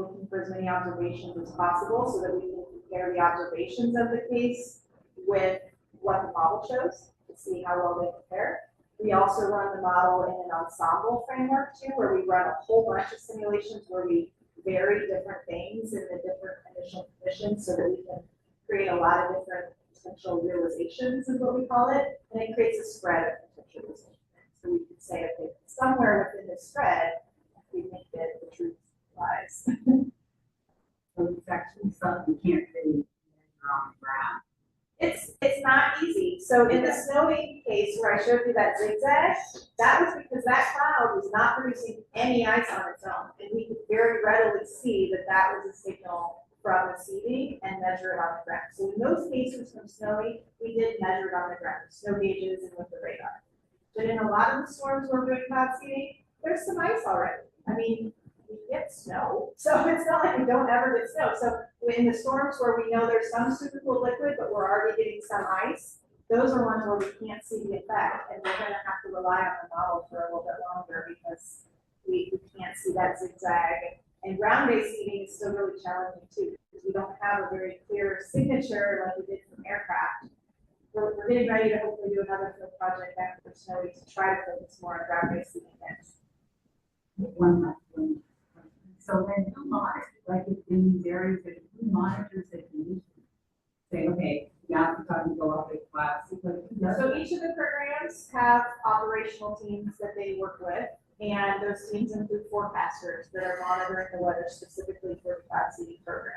looking for as many observations as possible so that we can compare the observations of the case with what the model shows to see how well they compare. We also run the model in an ensemble framework too, where we run a whole bunch of simulations where we vary different things in the different initial conditions so that we can create a lot of different potential realizations is what we call it. And it creates a spread of potential realizations. So we could say, okay, somewhere within this spread, we think that the truth lies. So it's actually stuff you can't really measure on the ground. It's not easy. So in the snowy case where I showed you that zigzag, that was because that cloud was not producing any ice on its own. And we could very readily see that that was a signal from the seeding and measure it on the ground. So in those cases from snowy, we did measure it on the ground, with snow gauges and with the radar. But in a lot of the storms we're doing cloud seeding, there's some ice already. I mean, we get snow, so it's not like we don't ever get snow. So in the storms where we know there's some supercooled liquid, but we're already getting some ice, those are ones where we can't see the effect, and we're gonna have to rely on the model for a little bit longer because we can't see that zigzag. And ground-based seeding is still really challenging too, because we don't have a very clear signature like we did from aircraft. We're getting ready to hopefully do another field project after snowy to try to focus more on ground-based seeding next. One last one. So when you monitor, like in these areas, that who monitors the conditions? Say, okay, now we're talking to go up a class. So each of the programs have operational teams that they work with, and those teams include forecasters that are monitoring the weather specifically for the cloud seeding program.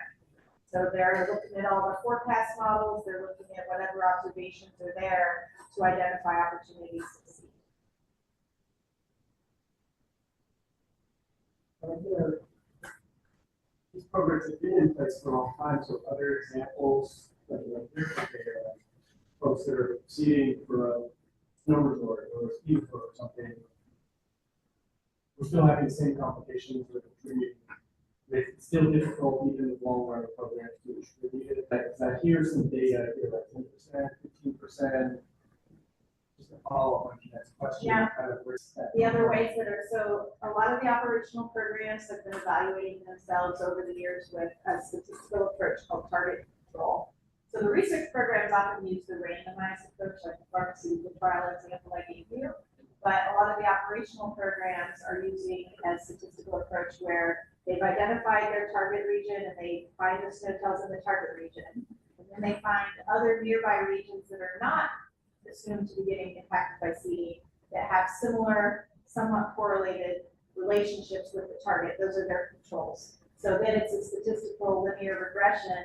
So they're looking at all the forecast models, they're looking at whatever observations are there to identify opportunities to seed. These programs have been in place for a long time, so other examples, like folks that are seeding for a snow resort or a ski resort or something, we're still having the same complications with treating. It's still difficult even with long-run programs to distribute it. Because I hear some data here, like 10%, 15%. Just a follow-up on Jeanette's question. Yeah. Kind of where's that? The other ways that are, so a lot of the operational programs have been evaluating themselves over the years with a statistical approach called target control. So the research programs often use the randomized approach, like the pharmaceutical trial example I gave you. But a lot of the operational programs are using a statistical approach where they've identified their target region and they find the snow tails in the target region. And then they find other nearby regions that are not assumed to be getting impacted by seeding that have similar, somewhat correlated relationships with the target. Those are their controls. So then it's a statistical linear regression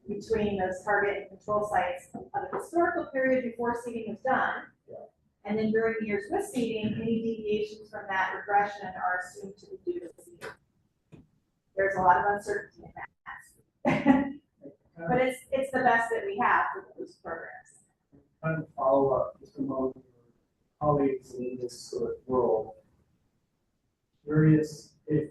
between those target and control sites of a historical period before seeding was done. And then during the years with seeding, any deviations from that regression are assumed to be due to seeding. There's a lot of uncertainty in that. But it's the best that we have for those programs. Kind of follow up just among your colleagues in this sort of world. Curious if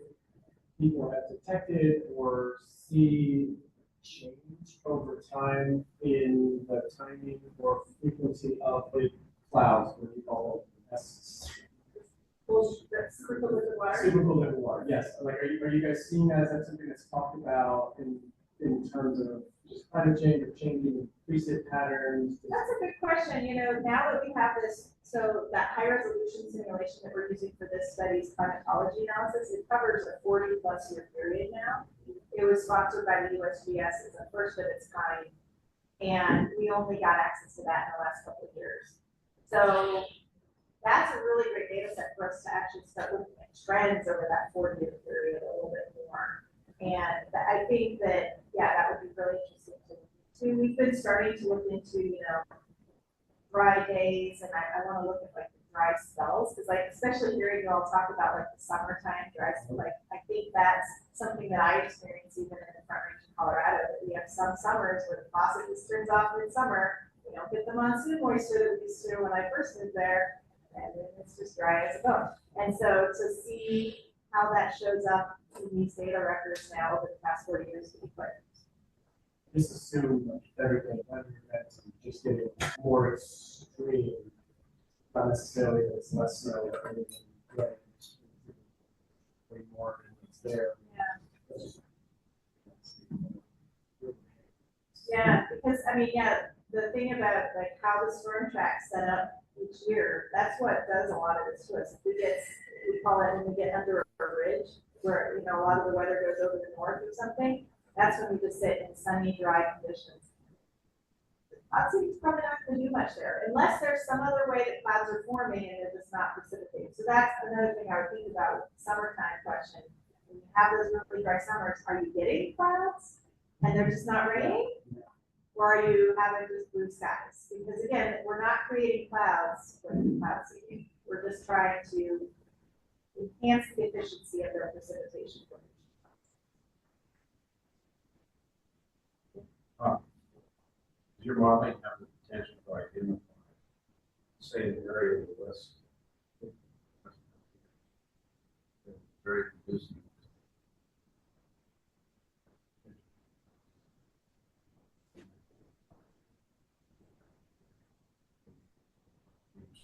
people have detected or see change over time in the timing or frequency of the clouds, what we call supercooled liquid water. Yes, like are you guys seeing that? Is that something that's talked about in terms of just climate change or changing precip patterns? That's a good question. You know, now that we have this, so that high resolution simulation that we're using for this study's climatology analysis, it covers a 40+ year period now. It was sponsored by the USGS as a first of its kind, and we only got access to that in the last couple of years. So that's a really great data set for us to actually start looking at trends over that 40-year period a little bit more. And I think that, yeah, that would be really interesting too. We've been starting to look into, dry days, and I want to look at like the dry spells, because like, especially hearing you all talk about like the summertime dry spell, like I think that's something that I experience even in the Front Range of Colorado, that we have some summers where the faucet just turns off midsummer. We don't get the monsoon moisture that we used to when I first moved there, and then it's just dry as a bone. And so to see how that shows up in these data records now over the past 40 years would be quite interesting. Just assume that everything under events just getting more extreme, not necessarily that it's less snow or anything, right? Way more than it's there. Yeah. I mean, yeah, the thing about like how the storm track's set up each year, that's what does a lot of this to us. We call it when we get under a ridge, where, you know, a lot of the weather goes over the north or something, that's when we just sit in sunny, dry conditions. Cloud seeding's probably not gonna do much there, unless there's some other way that clouds are forming and they're just not precipitating. So that's another thing I would think about with the summertime question. When you have those really dry summers, are you getting clouds and they're just not raining? Or are you having just blue skies? Because again, we're not creating clouds with cloud seeding. We're just trying to enhance the efficiency of their precipitation. Your modeling have the potential to identify, say, an area of the west. Very conducive.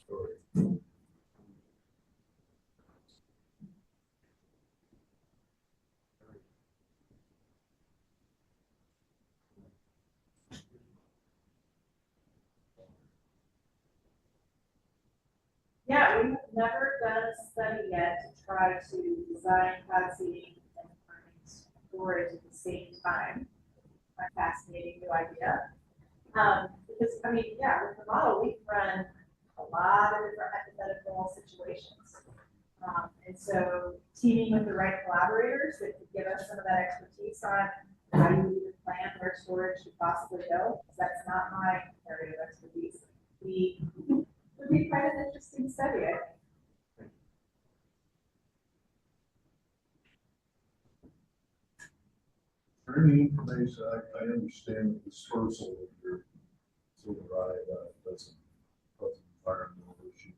Story. Yeah, we have never done a study yet to try to design cloud seeding and storage at the same time. A fascinating new idea. Because, I mean, yeah, with the model, we can run a lot of different hypothetical situations. And so teaming with the right collaborators that could give us some of that expertise on how you even plan where storage should possibly go, because that's not my area of expertise. Would be quite an interesting study, I think. For any information, I understand the dispersal of your silver that's an environmental issue.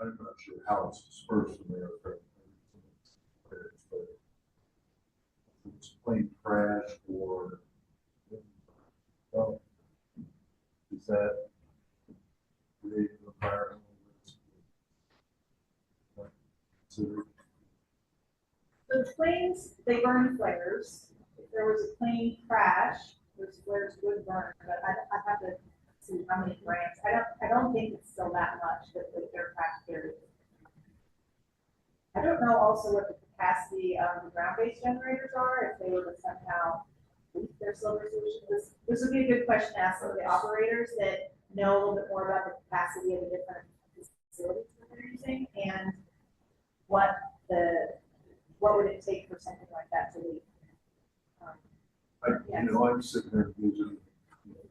I'm not sure how it's dispersed in there, but it's plane crash or is that creating an environmental risk? Consider The planes, they burn flares. If there was a plane crash, those flares would burn, but I have to see how many grams. I don't think it's still that much that the aircraft carries. I don't know also what the capacity of the ground-based generators are, if they were to somehow leak their silver solution. This would be a good question to ask some of the operators that know a little bit more about the capacity of the different facilities that they're using and what would it take for something like that to leak. You know, I'm sitting there using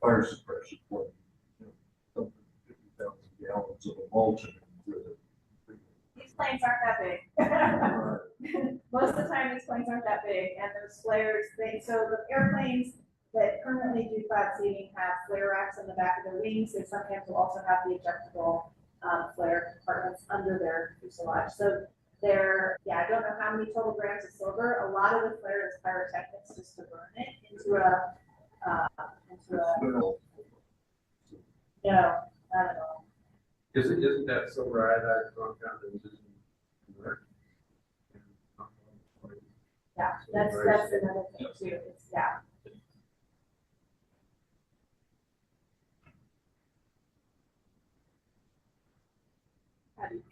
fire suppression point, something 50,000 gallons of emulsion. These planes aren't that big. Most of the time, these planes aren't that big, and those flares, so the airplanes that currently do cloud seeding have flare racks on the back of their wings. They sometimes will also have the ejectable flare compartments under their fuselage. So I don't know how many total grams of silver. A lot of the flare is pyrotechnics just to burn it into a no, not at all. Isn't that silver iodide compound that was used in America? Yeah, that's another thing too. Yeah.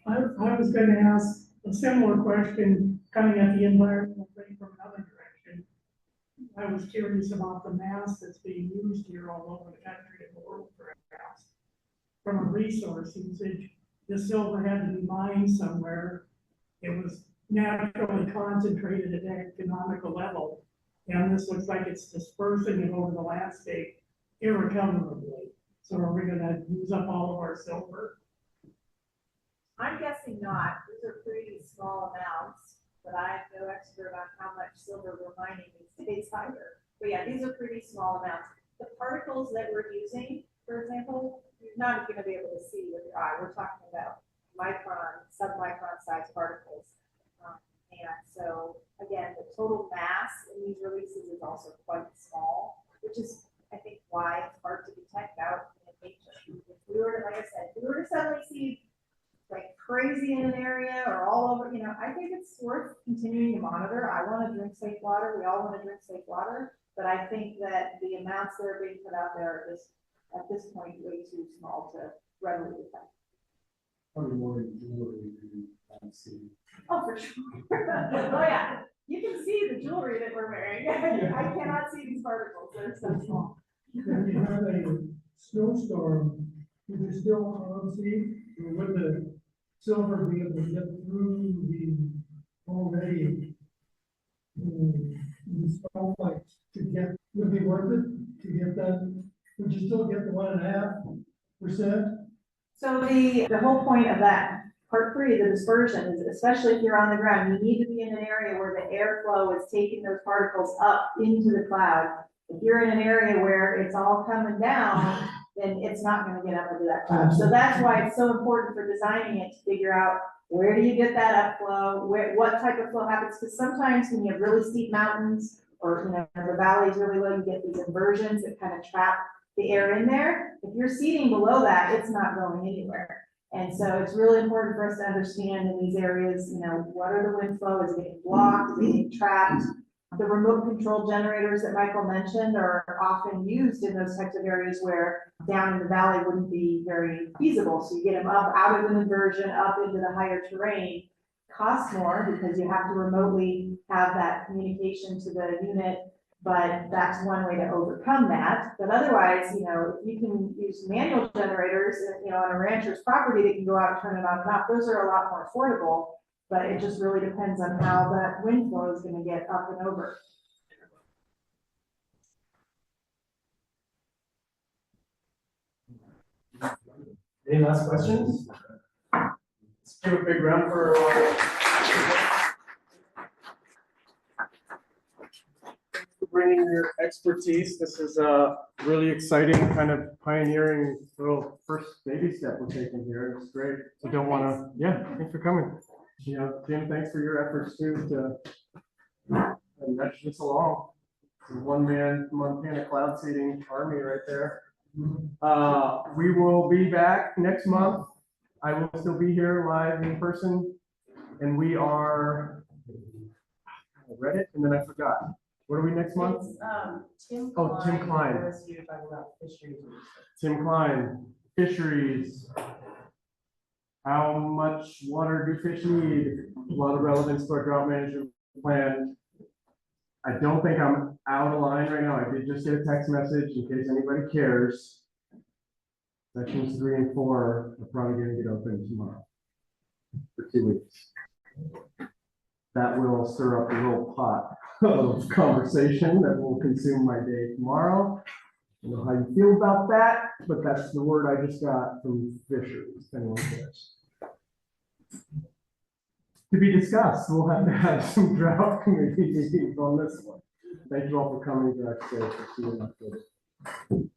I was gonna ask a similar question, coming at the environmental thing from another direction. I was curious about the mass that's being used here all over the country and the world for gas. From a resource usage, the silver had to be mined somewhere. It was naturally concentrated at an economical level. And this looks like it's dispersing it over the landscape irrecoverably. So are we gonna use up all of our silver? I'm guessing not. These are pretty small amounts, but I'm no expert on how much silver we're mining these days either. But yeah, these are pretty small amounts. The particles that we're using, for example, you're not going to be able to see with your eye. We're talking about micron, submicron size particles. And so again, the total mass in these releases is also quite small, which is, I think, why it's hard to detect out in nature. If we were to, like I said, if we were to suddenly see like crazy in an area or all all over, I think it's worth continuing to monitor. I want to drink safe water. We all want to drink safe water. But I think that the amounts that are being put out there are just, at this point, way too small to readily detect. Probably more than jewelry you can see. Oh, for sure. Oh, yeah. You can see the jewelry that we're wearing. I cannot see these particles. They're so small. If you have a snowstorm, would you still see, or would the silver be able to get through the already the snow flakes to get, would it be worth it to get that? Would you still get the 1.5%? So the whole point of that part 3, the dispersion, is especially if you're on the ground, you need to be in an area where the airflow is taking those particles up into the cloud. If you're in an area where it's all coming down, then it's not gonna get up into that cloud. So that's why it's so important for designing it to figure out where do you get that upflow, what type of flow happens, because sometimes when you have really steep mountains or the valley is really low, you get these inversions that kind of trap the air in there. If you're seating below that, it's not going anywhere. And so it's really important for us to understand in these areas, what are the wind flow, is it getting blocked, is it getting trapped? The remote control generators that Michael mentioned are often used in those types of areas where down in the valley wouldn't be very feasible. So you get them up out of an inversion, up into the higher terrain. Costs more because you have to remotely have that communication to the unit, but that's one way to overcome that. But otherwise, if you can use manual generators, on a rancher's property, they can go out and turn it on and off. Those are a lot more affordable. But it just really depends on how that wind flow is going to get up and over. Any last questions? Let's give a big round for bringing your expertise. This is a really exciting kind of pioneering little first baby step we're taking here. It's great. I don't want to, thanks for coming. Jim, thanks for your efforts too to nudge this along. One-man Montana cloud seeding army right there. We will be back next month. I will still be here live in person, and we are. I read it and then I forgot. What are we next month? Tim Oh, Tim Klein. You're talking about fisheries. Tim Klein, fisheries. How much water do fish need? A lot of relevance to our drought management plan. I don't think I'm out of line right now. I did just get a text message in case anybody cares. Sections 3 and 4 are probably going to get open tomorrow for 2 weeks. That will stir up a little pot of conversation that will consume my day tomorrow. I don't know how you feel about that, but that's the word I just got from fisheries. If anyone cares. To be discussed, we'll have to have some drought committee meetings on this one. Thank you all for coming to our stage. See you in October.